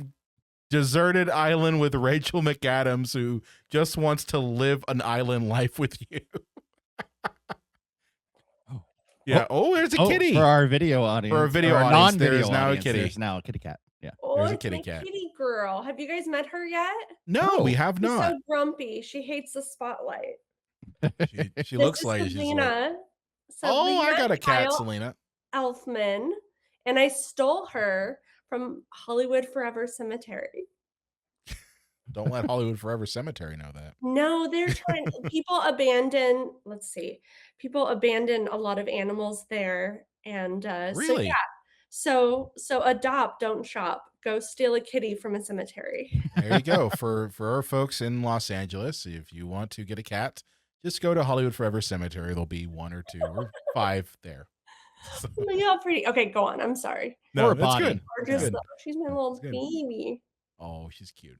deserted island with Rachel McAdams, who just wants to live an island life with you. Yeah. Oh, there's a kitty. For our video audience. For our video or audience, there non-video is now a audience, kitty. There's now a kitty cat. Yeah. Oh, There's a it's kitty my cat. kitty girl. Have you guys met her yet? No, Oh, we have She's not. so grumpy. She hates the spotlight. She looks like she's like, Selena. oh, I got a cat, Kyle Selena. Elfman, and I stole her from Hollywood Forever Cemetery. Don't let Hollywood Forever Cemetery know that. No, they're trying. People abandon. Let's see. People abandon a lot of animals there, and so Really? yeah. So adopt, don't shop. Go steal a kitty from a cemetery. There you go. For our folks in Los Angeles, if you want to get a cat, just go to Hollywood Forever Cemetery. There'll be 1 or 2 or 5 there. So, Look how pretty. Okay, go on. I'm sorry. no, Or that's Bonnie. good. Gorgeous Good. though. She's my little That's good. baby. Oh, she's cute.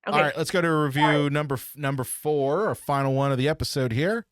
Okay. All right, let's go to review number 4, our final one of the episode here.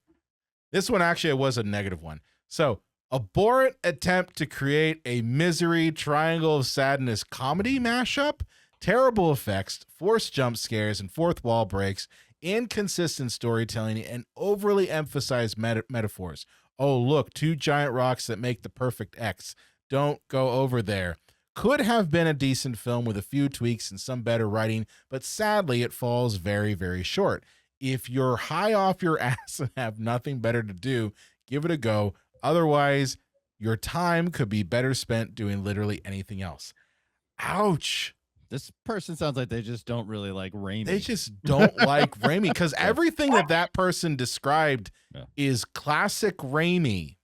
This one actually was a negative one. So, abhorrent attempt to create a misery triangle of sadness comedy mashup, terrible effects, forced jump scares and fourth wall breaks, inconsistent storytelling, and overly emphasized metaphors. Oh, look, 2 giant rocks that make the perfect X. Don't go over there. Could have been a decent film with a few tweaks and some better writing, but sadly it falls very, very short. If you're high off your ass and have nothing better to do, give it a go. Otherwise, your time could be better spent doing literally anything else. Ouch. This person sounds like they just don't really like Raimi. They just don't like Raimi, because everything that person described is classic Raimi.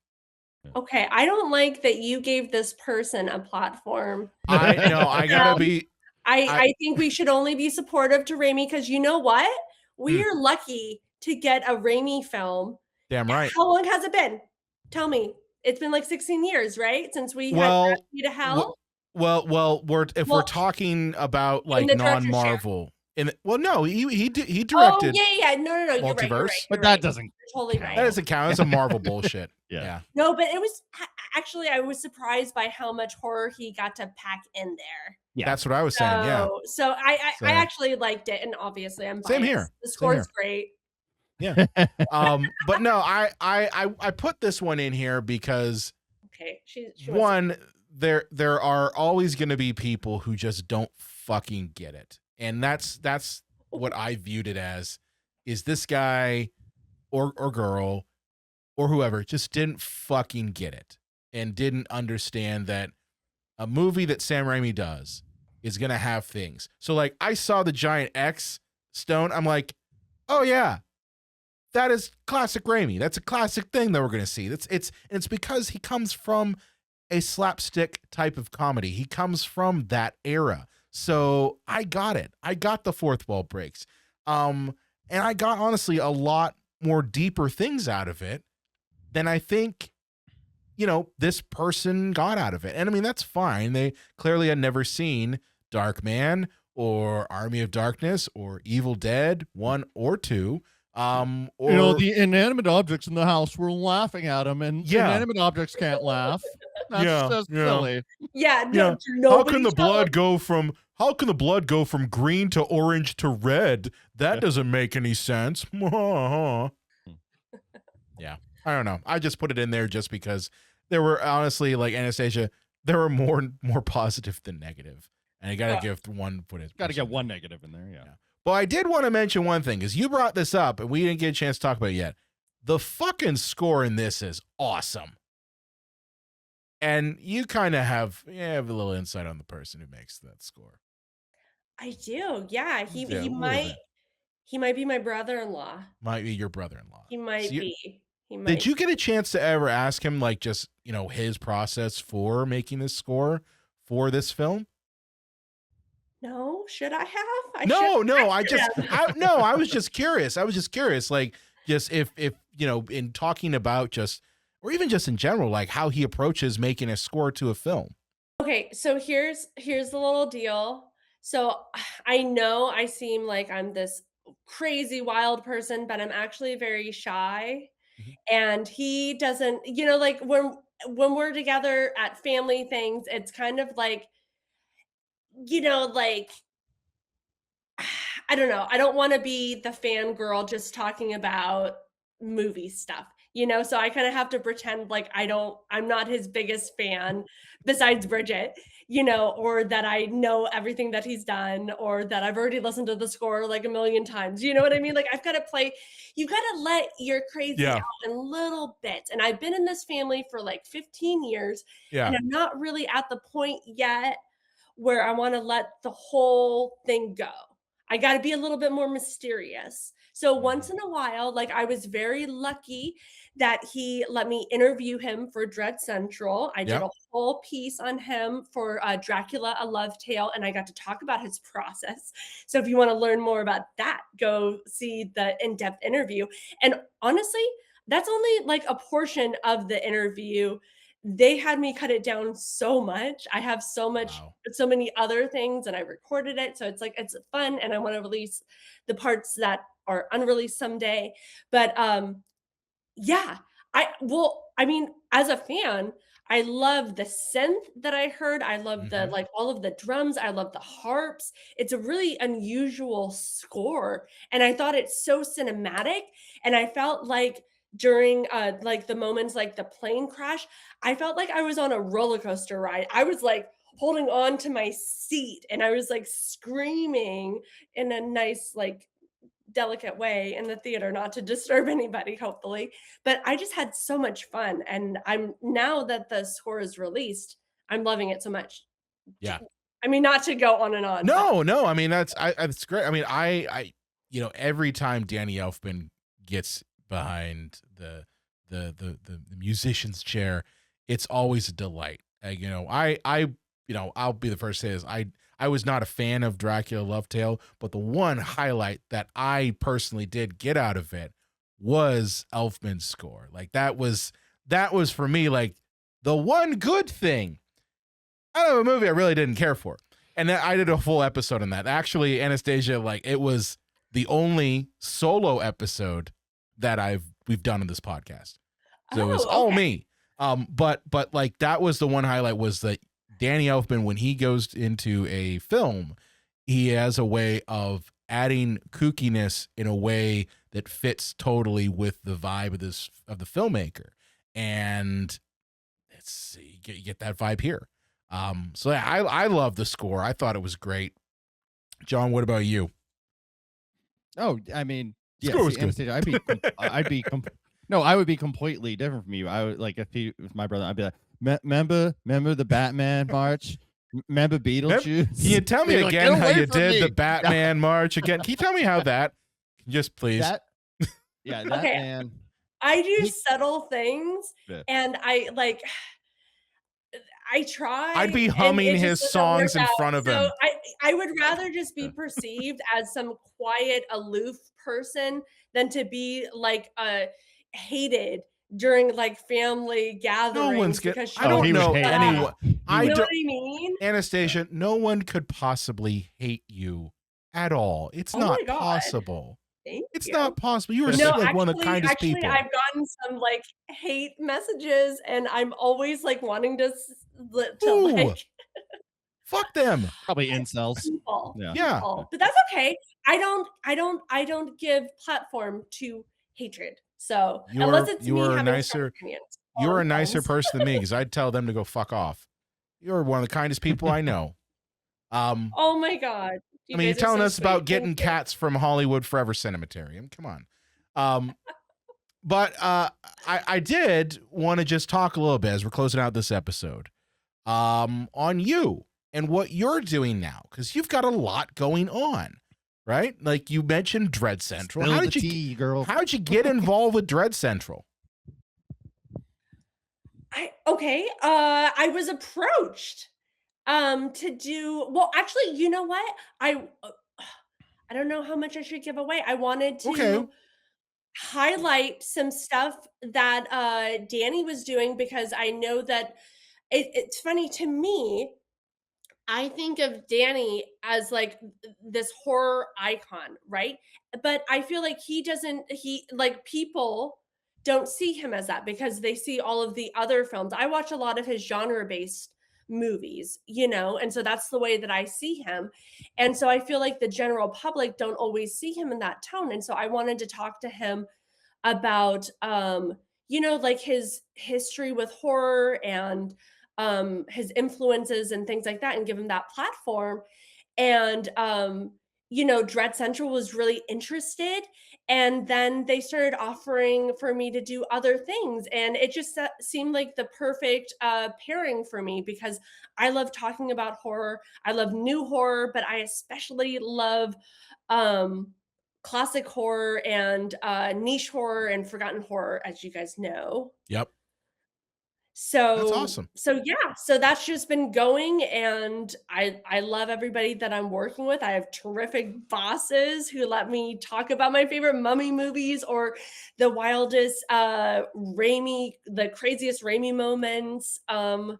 Okay, I don't like that you gave this person a platform. I know. I gotta be. I think we should only be supportive to Raimi, because you know what? We are lucky to get a Raimi film. Damn right. How long has it been? Tell me. It's been like 16 years, right? Since we had Journey to Hell. Well, we're talking about like the non-Marvel. No, he directed. Oh yeah. No. You're right. Multiverse. But that doesn't You're totally right. That doesn't count. It's a Marvel bullshit. Yeah. No, but it was actually, I was surprised by how much horror he got to pack in there. Yeah. That's what I was saying. Yeah. So I actually liked it, and obviously I'm biased. Same here. The score's great. Yeah. But no, I put this one in here because she one, there are always going to be people who just don't fucking get it. And that's what I viewed it as, is this guy or girl or whoever just didn't fucking get it and didn't understand that a movie that Sam Raimi does is going to have things. So like, I saw the giant X stone. I'm like, oh yeah, that is classic Raimi. That's a classic thing that we're going to see. It's because he comes from a slapstick type of comedy. He comes from that era. So I got it. I got the fourth wall breaks. And I got honestly a lot more deeper things out of it than I think, this person got out of it. And I mean, that's fine. They clearly had never seen Dark Man or Army of Darkness or Evil Dead 1 or 2. Or the inanimate objects in the house were laughing at him, and inanimate objects can't laugh. That's just silly. Yeah, how can the blood go from green to orange to red? That doesn't make any sense. Yeah, I don't know. I just put it in there just because there were honestly, like Anastasia, there were more positive than negative, and I gotta give one. Gotta get one negative in there. Yeah. But I did want to mention one thing, because you brought this up and we didn't get a chance to talk about it yet. The fucking score in this is awesome. And you kind of have a little insight on the person who makes that score. I do. Yeah. He might be my brother-in-law. Might be your brother-in-law. He might be. Did you get a chance to ever ask him, like, just, his process for making this score for this film? No, should I have? I was just curious. Like, just if in talking about or even just in general, like how he approaches making a score to a film. Okay, so here's the little deal. So I know I seem like I'm this crazy wild person, but I'm actually very shy. Mm-hmm. And he doesn't, like when we're together at family things, it's kind of like, like, I don't know. I don't want to be the fangirl just talking about movie stuff, so I kind of have to pretend like I'm not his biggest fan besides Bridget, or that I know everything that he's done, or that I've already listened to the score like a million times. You know what I mean? Like, I've got to you got to let your crazy out in little bits. And I've been in this family for like 15 years, and I'm not really at the point yet where I want to let the whole thing go. I got to be a little bit more mysterious. So once in a while, like, I was very lucky that he let me interview him for Dread Central. I did a whole piece on him for Dracula, A Love Tale, and I got to talk about his process. So if you want to learn more about that, go see the in-depth interview. And honestly, that's only like a portion of the interview. They had me cut it down so much. I have so many other things, and I recorded it. So it's like, it's fun. And I want to release the parts that are unreleased someday. But as a fan, I love the synth that I heard. I love the, like, all of the drums. I love the harps. It's a really unusual score. And I thought it's so cinematic. And I felt like during like the moments like the plane crash, I felt like I was on a roller coaster ride. I was like holding on to my seat, and I was like screaming in a nice, like, delicate way in the theater, not to disturb anybody, hopefully. But I just had so much fun. And now that the score is released, I'm loving it so much. Yeah. I mean, not to go on and on. No. I mean, that's great. I mean, I every time Danny Elfman gets behind the musician's chair, it's always a delight. I'll be the first to say this. I was not a fan of Dracula Love Tale, but the one highlight that I personally did get out of it was Elfman's score. Like, that was for me, like, the one good thing out of a movie I really didn't care for. And I did a full episode on that. Actually, Anastasia, like, it was the only solo episode that we've done on this podcast. So it was all me. But like, that was the one highlight, was that Danny Elfman, when he goes into a film, he has a way of adding kookiness in a way that fits totally with the vibe of the filmmaker. And you get that vibe here. So yeah, I love the score. I thought it was great. John, what about you? Oh, I mean, yeah, Score was good. I would be completely different from you. I would, like, if he was my brother, I'd be like, remember the Batman march? Remember Beetlejuice? Can you tell me again how you did the Batman march again? Can you tell me how that? Just please. Man. I do subtle things, and I tried. I'd be and humming it just his doesn't songs work in out. front of So him. I would rather just be perceived as some quiet, aloof person than to be like hated during like family No one's gatherings get. because I she don't he would know hate anyone. you. I You know don't. what I mean? Anastasia, no one could possibly hate you at all. It's Oh not my God. possible. Thank It's you. not possible. You are No, like one of the kindest actually, people. I've gotten some like hate messages, and I'm always like wanting to Ooh. like Fuck them. Probably incels. people, Yeah. Yeah. but that's okay. I don't give platform to hatred. So unless it's me You're a having strong nicer. opinions You're on a nicer things. person than me because I'd tell them to go fuck off. You're one of the kindest people I know. Oh my God. I mean, you're guys are telling so us about sweet. getting Thank you. cats from Hollywood Forever Cinematarium. Come on. But I did want to just talk a little bit as we're closing out this episode on you and what you're doing now, because you've got a lot going on, right? Like you mentioned Dread Central. Spill How the did you tea, girl? how'd you get involved with Dread Central? I was approached to do well. Actually, you know what? I don't know how much I should give away. I wanted to Okay. highlight some stuff that Danny was doing because I know that it's funny to me. I think of Danny as like this horror icon, right? But I feel like he like people don't see him as that because they see all of the other films. I watch a lot of his genre-based movies, and so that's the way that I see him. And so I feel like the general public don't always see him in that tone. And so I wanted to talk to him about like his history with horror and his influences and things like that and give him that platform. And Dread Central was really interested, and then they started offering for me to do other things, and it just seemed like the perfect pairing for me because I love talking about horror. I love new horror, but I especially love um classic horror and niche horror and forgotten horror, as you guys know. Yep. That's So awesome. so yeah, so that's just been going, and I love everybody that I'm working with. I have terrific bosses who let me talk about my favorite Mummy movies or the wildest the craziest Raimi moments, all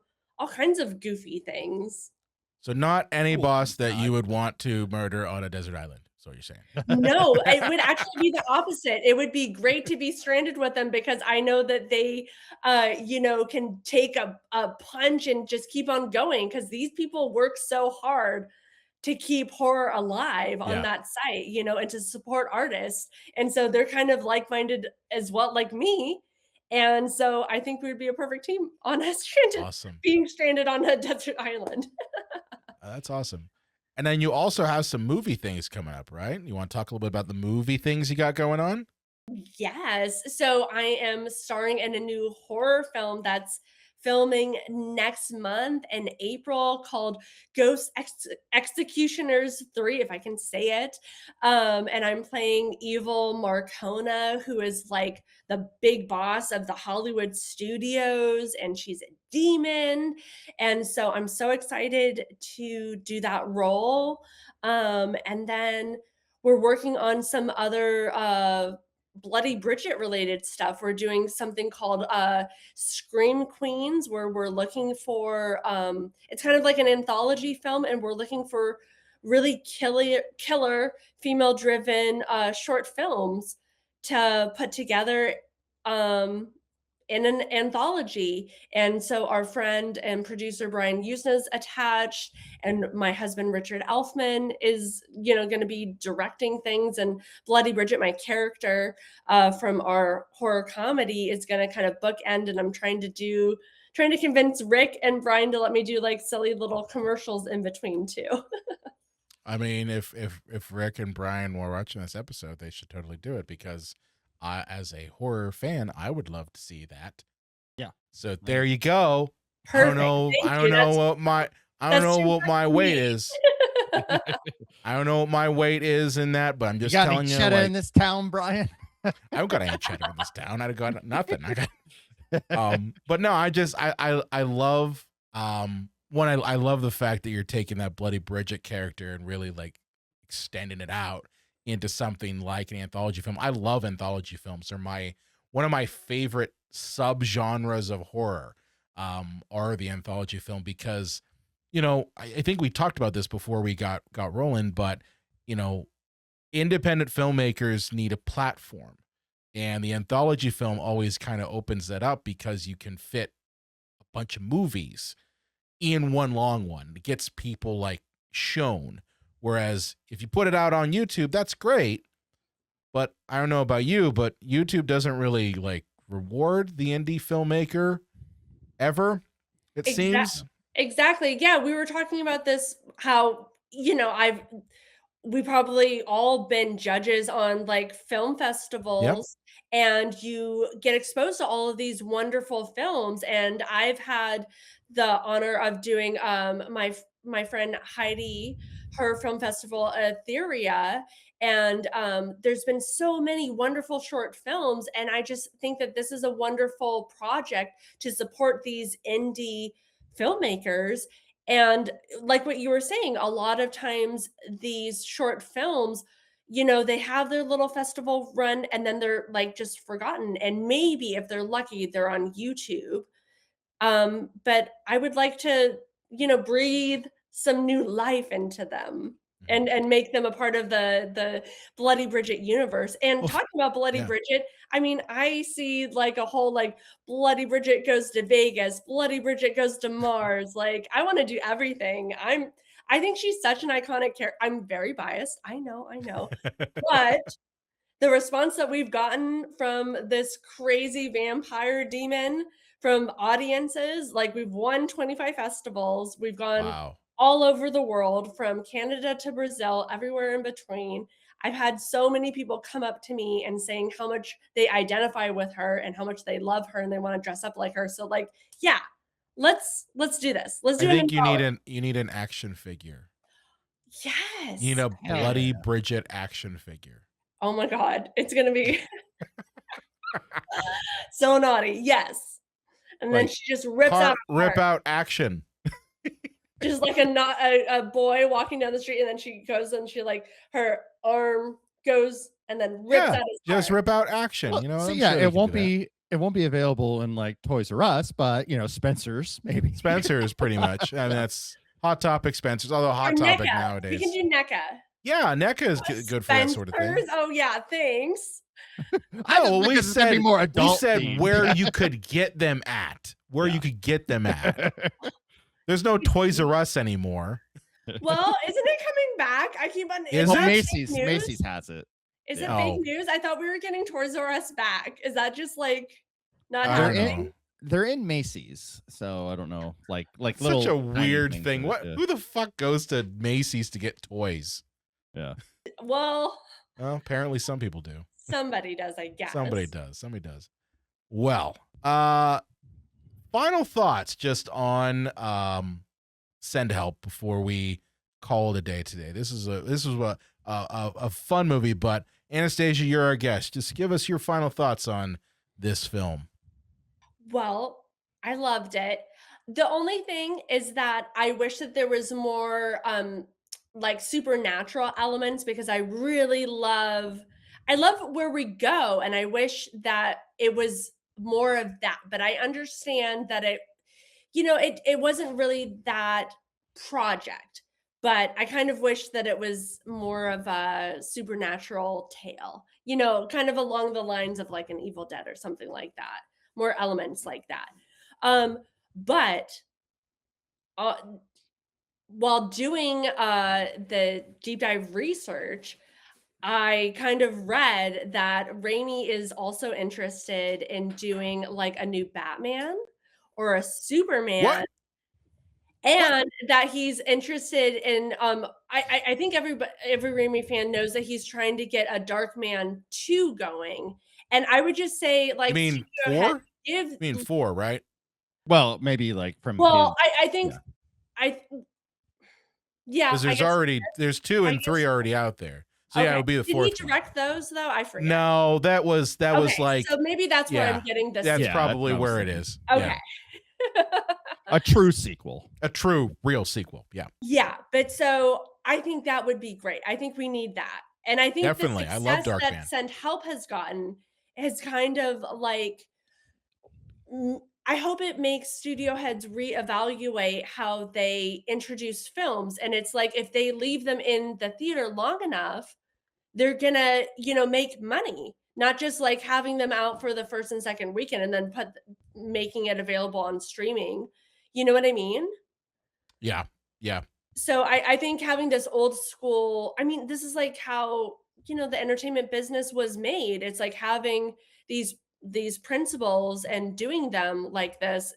kinds of goofy things. So not any Oh, boss that God. you would want to murder on a desert island. That's what you're saying. No, it would actually be the opposite. It would be great to be stranded with them because I know that they, can take a punch and just keep on going because these people work so hard to keep horror alive on Yeah. that site, and to support artists. And so they're kind of like-minded as well, like me. And so I think we would be a perfect team on Awesome. being stranded on a desert island. That's awesome. And then you also have some movie things coming up, right? You want to talk a little bit about the movie things you got going on? Yes. So I am starring in a new horror film that's filming next month in April called Executioners 3, if I can say it. And I'm playing Evil Marcona, who is like the big boss of the Hollywood studios, and she's a demon. And so I'm so excited to do that role. And then we're working on some other Bloody Bridget related stuff. We're doing something called Scream Queens, where we're looking for it's kind of like an anthology film, and we're looking for really killer female driven short films to put together in an anthology. And so our friend and producer Brian Usna's attached, and my husband Richard Elfman is going to be directing things, and Bloody Bridget, my character from our horror comedy, is going to kind of bookend, and I'm trying to convince Rick and Brian to let me do like silly little commercials in between too. I mean, if Rick and Brian were watching this episode, they should totally do it because as a horror fan, I would love to see that. Yeah. So there you go. Perfect. I don't know what my weight is. I don't know what my weight is in that, but I'm just You got telling any you. cheddar Like, in this town, Brian? I don't got any cheddar in this town. I got nothing. But no, I love One, I love the fact that you're taking that Bloody Bridget character and really like extending it out into something like an anthology film. I love anthology films. They're one of my favorite subgenres of horror, are the anthology film, because, I think we talked about this before we got rolling, but, independent filmmakers need a platform, and the anthology film always kind of opens that up because you can fit a bunch of movies in one long one. It gets people like shown. Whereas if you put it out on YouTube, that's great. But I don't know about you, but YouTube doesn't really like reward the indie filmmaker ever, it seems. Exactly. Yeah, we were talking about this, how, we probably all been judges on like film festivals, and you get exposed to all of these wonderful films. And I've had the honor of doing my friend Heidi, her film festival, Etheria, and there's been so many wonderful short films, and I just think that this is a wonderful project to support these indie filmmakers. And like what you were saying, a lot of times these short films, they have their little festival run and then they're like just forgotten. And maybe if they're lucky, they're on YouTube. But I would like to, breathe some new life into them and make them a part of the Bloody Bridget universe. And talking about Bloody Bridget, I mean, I see like a whole like Bloody Bridget goes to Vegas, Bloody Bridget goes to Mars. Like I want to do everything. I think she's such an iconic character. I'm very biased. I know. But the response that we've gotten from this crazy vampire demon from audiences, like we've won 25 festivals, we've gone all over the world, from Canada to Brazil, everywhere in between. I've had so many people come up to me and saying how much they identify with her and how much they love her and they want to dress up like her. So like, yeah, let's do this. Let's do it. I think you need an action figure. Yes. You need a Bloody Bridget action figure. Oh my God. It's going to be so naughty. Yes. And then she just rips out action. Just like a boy walking down the street, and then she goes and she like her arm goes and then rips out his just heart. rip out action. Well, so it won't be available in like Toys R Us, but Spencer's maybe. Spencer's pretty much. I mean, that's Hot Topic Spencer's, although Hot Topic nowadays. We can do NECA. Yeah, NECA is good for that sort of thing. Oh yeah, thanks. We said where you could get them at. Where you could get them at. There's no Toys R Us anymore. Well, isn't it coming back? I keep on. Macy's has it. Is it fake news? I thought we were getting Toys R Us back. Is that just like not happening? They're in Macy's, so I don't know. Like such a weird thing. Who the fuck goes to Macy's to get toys? Yeah. Well, apparently some people do. Somebody does, I guess. Somebody does. Well, final thoughts just on Send Help before we call it a day today. This is a fun movie, but Anastasia, you're our guest. Just give us your final thoughts on this film. Well, I loved it. The only thing is that I wish that there was more like supernatural elements, because I love where we go, and I wish that it was more of that. But I understand that it wasn't really that project, but I kind of wish that it was more of a supernatural tale, kind of along the lines of like an Evil Dead or something like that, more elements like that. But while doing the deep dive research, I kind of read that Raimi is also interested in doing like a new Batman or a Superman. What? And that he's interested in I think every Raimi fan knows that he's trying to get a Darkman 2 going. And I would just say, like, you mean 4? You mean 4, right? Well, maybe like from I think because there's 2 and 3 already out there. So it would be the 4th. Did he direct those though? I forget. No, that was like. So maybe that's where I'm getting this. That's probably where it is. Okay. A true sequel. A true, real sequel. Yeah. Yeah, but so I think that would be great. I think we need that. And I think Definitely. the I love success that Darkman. Send Help has gotten is kind of like I hope it makes studio heads reevaluate how they introduce films. And it's like if they leave them in the theater long enough, they're gonna, make money, not just like having them out for the first and second weekend and then making it available on streaming. You know what I mean? Yeah. Yeah. So I think having this old school, I mean, this is like how, the entertainment business was made. It's like having these principles and doing them like this.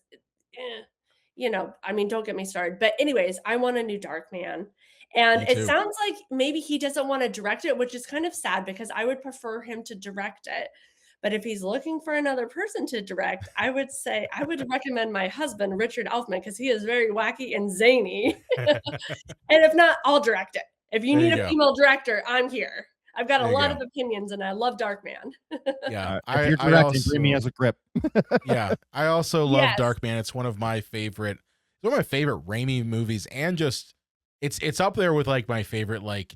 I mean, don't get me started. But anyways, I want a new Darkman. And Me it too. sounds like maybe he doesn't want to direct it, which is kind of sad because I would prefer him to direct it. But if he's looking for another person to direct, I would say I would recommend my husband, Richard Elfman, because he is very wacky and zany. And if not, I'll direct it. If you There need you a go. female director, I'm here. I've got a There you lot go. of opinions and I love Darkman. Yeah. If you're directing, bring me as a grip. Yeah. I also love Yes. Darkman. It's one of my favorite Raimi movies, and just it's up there with like my favorite like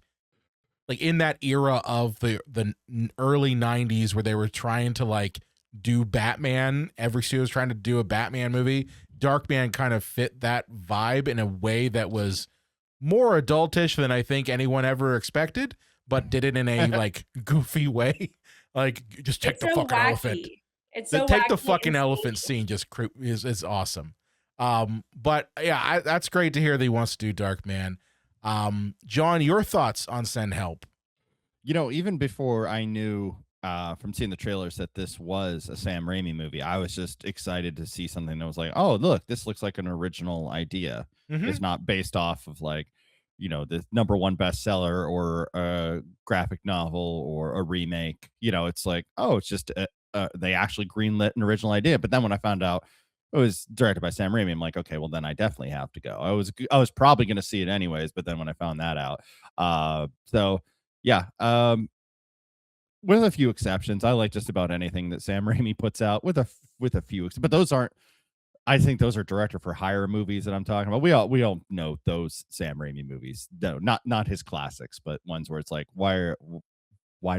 in that era of the early 90s where they were trying to like do Batman. Every studio was trying to do a Batman movie. Darkman kind of fit that vibe in a way that was more adultish than I think anyone ever expected, but did it in a like goofy way. Like just check It's the so fucking elephant. wacky. It's so Take the wacky fucking and elephant scene just is awesome. But yeah, that's great to hear that he wants to do Darkman. John, your thoughts on Send Help? Even before I knew from seeing the trailers that this was a Sam Raimi movie, I was just excited to see something that was like, oh, look, this looks like an original idea. Mhm. It's not based off of like, the #1 bestseller or a graphic novel or a remake. It's like, oh, it's just they actually greenlit an original idea. But then when I found out it was directed by Sam Raimi, I'm like, okay, well then I definitely have to go. I was probably going to see it anyways, but then when I found that out, so yeah, with a few exceptions, I like just about anything that Sam Raimi puts out. With a few, but those aren't. I think those are director for hire movies that I'm talking about. We all know those Sam Raimi movies. No, not his classics, but ones where it's like, why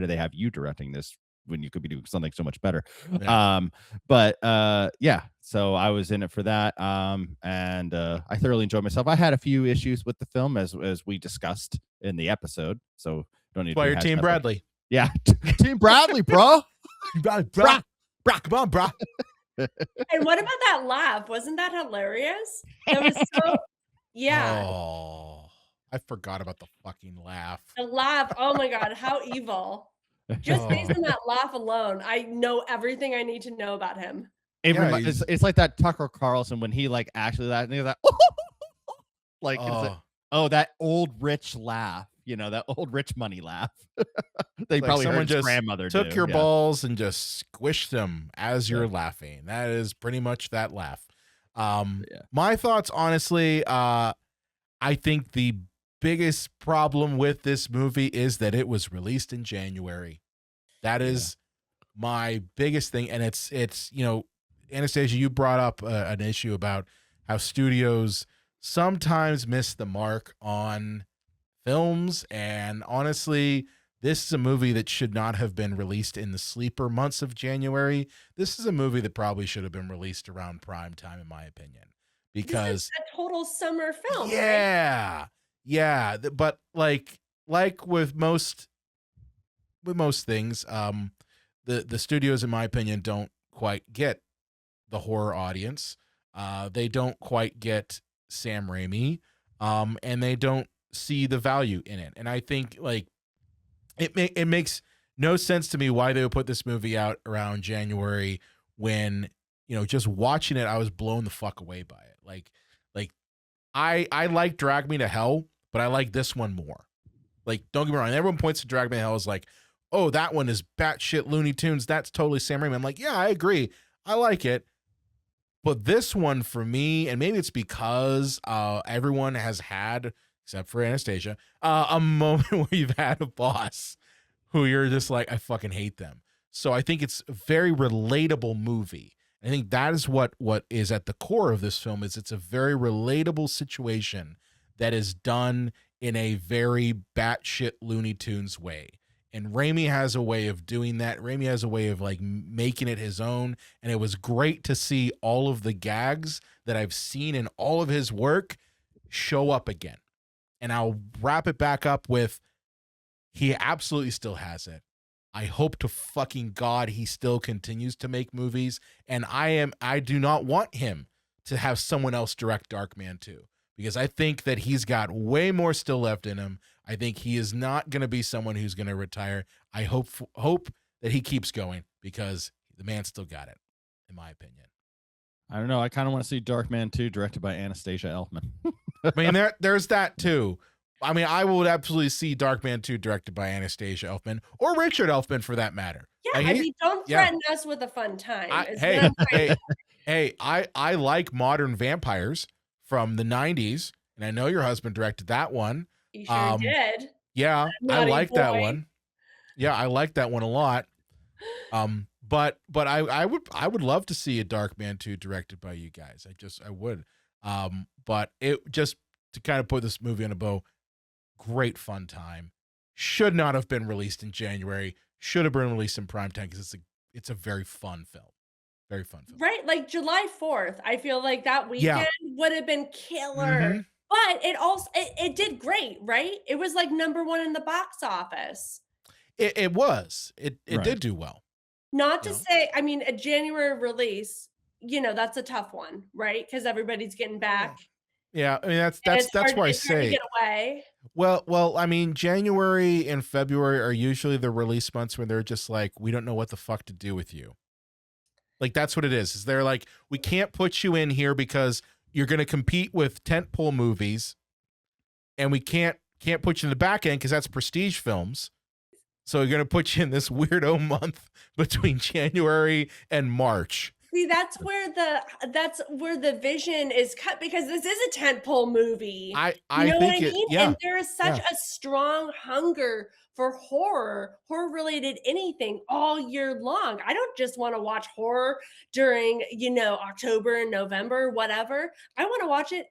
do they have you directing this when you could be doing something so much better? Yeah. Yeah. So I was in it for that. And I thoroughly enjoyed myself. I had a few issues with the film as we discussed in the episode. So don't need to Why rehash your Team that, but- Bradley? Yeah, Team Bradley, bro. Brah. Come on, brah. And what about that laugh? Wasn't that hilarious? That was so yeah. Oh, I forgot about the fucking laugh. The laugh. Oh my god, how evil. Just based on that laugh alone, I know everything I need to know about him. It's like that Tucker Carlson when he like actually that and he's like, like that old rich laugh, that old rich money laugh. They probably someone heard his just grandmother took do. your Yeah. balls and just squished them as you're laughing. That is pretty much that laugh. My thoughts, honestly, I think the biggest problem with this movie is that it was released in January. That is my biggest thing. And it's Anastasia, you brought up an issue about how studios sometimes miss the mark on films. And honestly, this is a movie that should not have been released in the sleeper months of January. This is a movie that probably should have been released around prime time, in my opinion, because this is a total summer film. yeah, right? yeah. But like with most things, the studios, in my opinion, don't quite get the horror audience. They don't quite get Sam Raimi, and they don't see the value in it. And I think like it makes no sense to me why they would put this movie out around January when, just watching it, I was blown the fuck away by it. Like I like Drag Me to Hell, but I like this one more. Like, don't get me wrong. Everyone points to Drag Me to Hell as like, oh, that one is batshit Looney Tunes. That's totally Sam Raimi. I'm like, yeah, I agree. I like it. But this one for me, and maybe it's because everyone has had, except for Anastasia, a moment where you've had a boss who you're just like, I fucking hate them. So I think it's a very relatable movie. I think that is what is at the core of this film. Is it's a very relatable situation that is done in a very batshit Looney Tunes way. And Raimi has a way of doing that. Raimi has a way of like making it his own. And it was great to see all of the gags that I've seen in all of his work show up again. And I'll wrap it back up with, he absolutely still has it. I hope to fucking God he still continues to make movies. And I do not want him to have someone else direct Darkman 2. Because I think that he's got way more still left in him. I think he is not going to be someone who's going to retire. I hope that he keeps going because the man still got it, in my opinion. I don't know. I kind of want to see Darkman 2 directed by Anastasia Elfman. I mean, there's that too. I mean, I would absolutely see Darkman 2 directed by Anastasia Elfman or Richard Elfman for that matter. Yeah, I mean, don't threaten us with a fun time. I like Modern Vampires from the 90s, and I know your husband directed that one. He sure did. Yeah, I like that one. Yeah, I like that one a lot. But I would love to see a Darkman 2 directed by you guys. I would. But it just to kind of put this movie on a bow, great fun time. Should not have been released in January. Should have been released in primetime because it's a very fun film. Very fun film. Right, like July 4th. I feel like that weekend would have been killer. Mm-hmm. But it also it did great, right? It was like #1 in the box office. It was. It Right. did do well. Not to say, I mean, a January release, that's a tough one, right? Because everybody's getting back. Yeah, I mean that's why I It's hard to say. get away. Well, I mean, January and February are usually the release months when they're just like, we don't know what the fuck to do with you. Like that's what it is. Is they're like, we can't put you in here because you're going to compete with tentpole movies, and we can't put you in the back end because that's prestige films. So we're going to put you in this weirdo month between January and March. See, that's where the vision is cut because this is a tentpole movie. I you know think what I mean? yeah. And there is such a strong hunger for horror related anything all year long. I don't just want to watch horror during, October and November, whatever. I want to watch a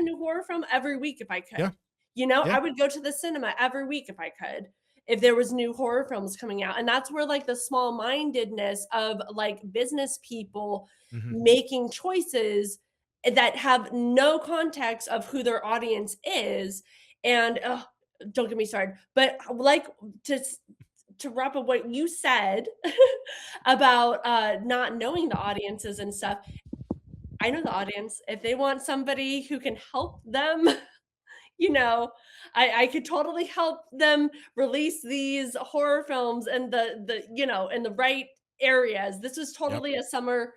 new horror film every week if I could. Yeah. I would go to the cinema every week if I could. If there was new horror films coming out. And that's where like the small mindedness of like business people making choices that have no context of who their audience is. And don't get me started, but like to wrap up what you said about not knowing the audiences and stuff. I know the audience. If they want somebody who can help them, I could totally help them release these horror films and in the right areas. This is totally a summer.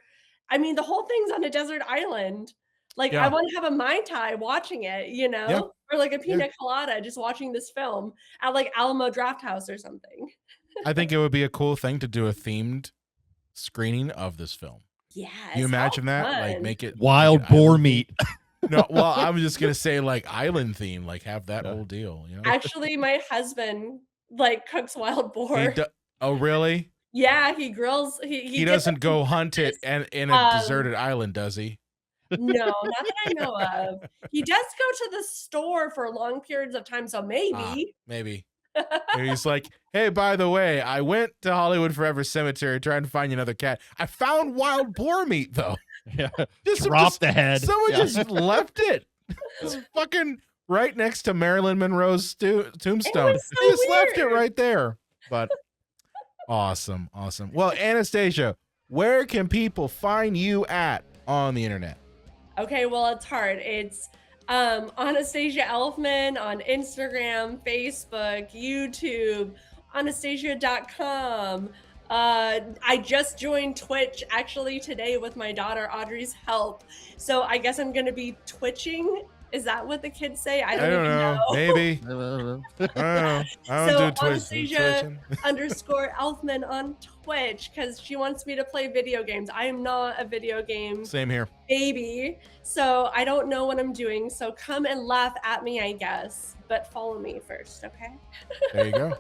I mean, the whole thing's on a desert island. Like I want to have a Mai Tai watching it, or like a pina colada just watching this film at like Alamo Draft House or something. I think it would be a cool thing to do a themed screening of this film. Yeah. You imagine that? Fun. Like make it wild boar meat. No, well, I was just gonna say like island theme, like have that whole deal. Actually, my husband like cooks wild boar. Oh, really? Yeah, he grills. He doesn't go hunt it in a deserted island, does he? No, not that I know of. He does go to the store for long periods of time, so maybe. Maybe. He's like, hey, by the way, I went to Hollywood Forever Cemetery trying to find you another cat. I found wild boar meat though. Yeah. Drop the head. Someone just left it. It's fucking right next to Marilyn Monroe's tombstone. They just left it right there. But awesome. Well, Anastasia, where can people find you at on the internet? Okay, well, it's hard. It's Anastasia Elfman on Instagram, Facebook, YouTube, Anastasia.com. I just joined Twitch actually today with my daughter Audrey's help. So I guess I'm going to be twitching. Is that what the kids say? I don't even know. Maybe. I don't know. I don't do Anastasia _ Elfman on Twitch because she wants me to play video games. I am not a video game Same here. baby. So I don't know what I'm doing. So come and laugh at me, I guess. But follow me first, okay? There you go.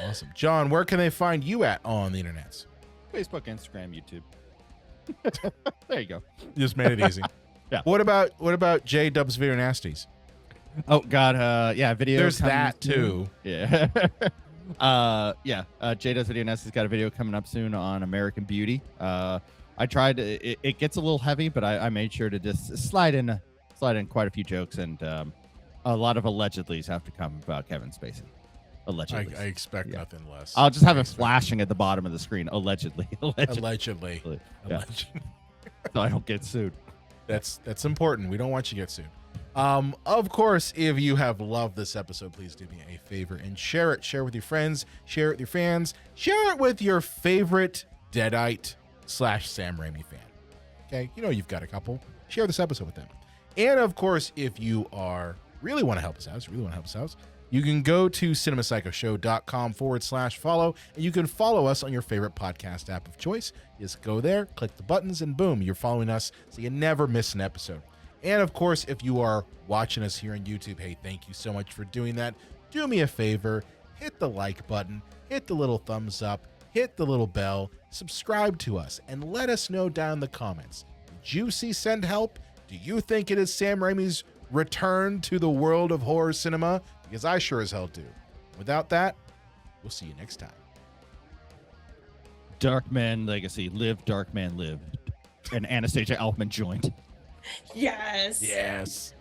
Awesome. John, where can they find you at on the internet? Facebook, Instagram, YouTube. There you go. Just made it easy. Yeah. What about J Dub's Video Nasties? Oh God, yeah, video. There's coming that soon. too. Yeah. Jay Does Video Nest has got a video coming up soon on American Beauty. I tried. It gets a little heavy, but I made sure to just slide in quite a few jokes, and a lot of allegedlys have to come about Kevin Spacey. Allegedly, I expect nothing less. I'll just have it flashing at the bottom of the screen. Allegedly. Allegedly. Yeah. So I don't get sued. That's important. We don't want you to get sued. Of course, if you have loved this episode, please do me a favor and share it. Share it with your friends. Share it with your fans. Share it with your favorite Deadite / Sam Raimi fan. Okay, you know you've got a couple. Share this episode with them. And of course, if you really want to help us out, you can go to cinemapsychoshow.com/follow, and you can follow us on your favorite podcast app of choice. Just go there, click the buttons, and boom, you're following us so you never miss an episode. And of course, if you are watching us here on YouTube, hey, thank you so much for doing that. Do me a favor, hit the like button, hit the little thumbs up, hit the little bell, subscribe to us, and let us know down in the comments. Did you see Send Help? Do you think it is Sam Raimi's return to the world of horror cinema? Because I sure as hell do. Without that, we'll see you next time. Darkman Legacy. Live, Darkman, live. And Anastasia Elfman joined. Yes. Yes.